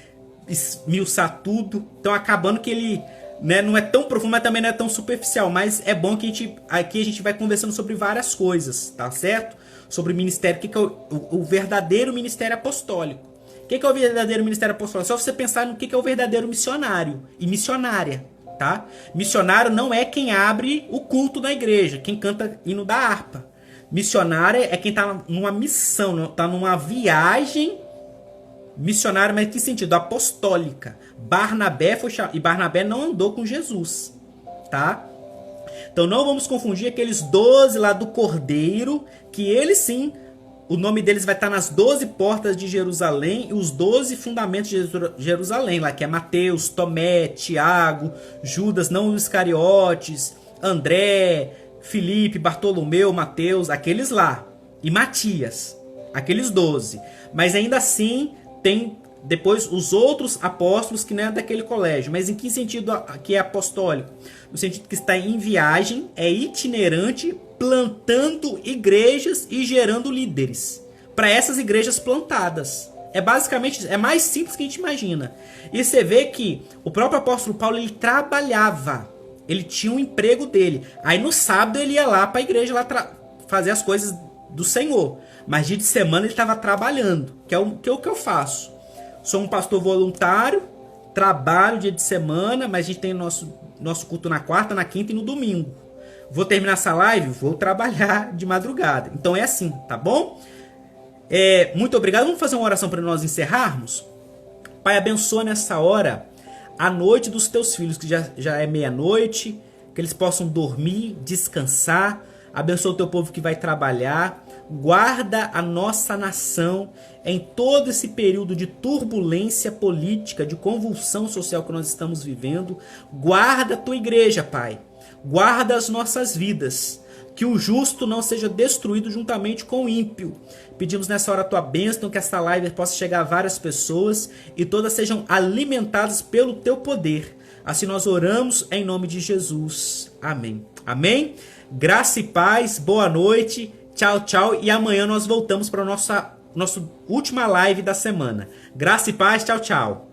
esmiuçar tudo. Então acabando que ele... né, não é tão profundo, mas também não é tão superficial. Mas é bom que aqui a gente vai conversando sobre várias coisas, tá certo? Sobre ministério, o que é o verdadeiro ministério apostólico. O que é o verdadeiro ministério apostólico? Só você pensar no que é o verdadeiro missionário e missionária, tá? Missionário não é quem abre o culto na igreja, quem canta hino da harpa. Missionário é quem está numa missão, está numa viagem missionária, mas em que sentido? Apostólica. Barnabé foi chamado, e Barnabé não andou com Jesus, tá? Então não vamos confundir aqueles 12 lá do Cordeiro, que eles sim, o nome deles vai estar nas 12 portas de Jerusalém e os 12 fundamentos de Jerusalém, lá que é Mateus, Tomé, Tiago, Judas, não os Iscariotes, André, Filipe, Bartolomeu, Mateus, aqueles lá, e Matias, aqueles 12. Mas ainda assim tem depois os outros apóstolos que não é daquele colégio. Mas em que sentido que é apostólico? No sentido que está em viagem, é itinerante plantando igrejas e gerando líderes para essas igrejas plantadas. É basicamente, é mais simples que a gente imagina. E você vê que o próprio apóstolo Paulo, ele trabalhava, ele tinha um emprego dele. Aí no sábado ele ia lá para a igreja lá fazer as coisas do Senhor. Mas dia de semana ele estava trabalhando, que é o que eu faço. Sou um pastor voluntário, trabalho dia de semana, mas a gente tem nosso culto na quarta, na quinta e no domingo. Vou terminar essa live, vou trabalhar de madrugada. Então é assim, tá bom? Muito obrigado. Vamos fazer uma oração para nós encerrarmos? Pai, abençoa nessa hora a noite dos teus filhos, que já é meia-noite, que eles possam dormir, descansar. Abençoa o teu povo que vai trabalhar. Guarda a nossa nação em todo esse período de turbulência política, de convulsão social que nós estamos vivendo. Guarda a tua igreja, Pai. Guarda as nossas vidas. Que o justo não seja destruído juntamente com o ímpio. Pedimos nessa hora a tua bênção, que esta live possa chegar a várias pessoas e todas sejam alimentadas pelo teu poder. Assim nós oramos em nome de Jesus. Amém. Amém? Graça e paz, boa noite, tchau, tchau. E amanhã nós voltamos para a nossa última live da semana. Graça e paz, tchau, tchau.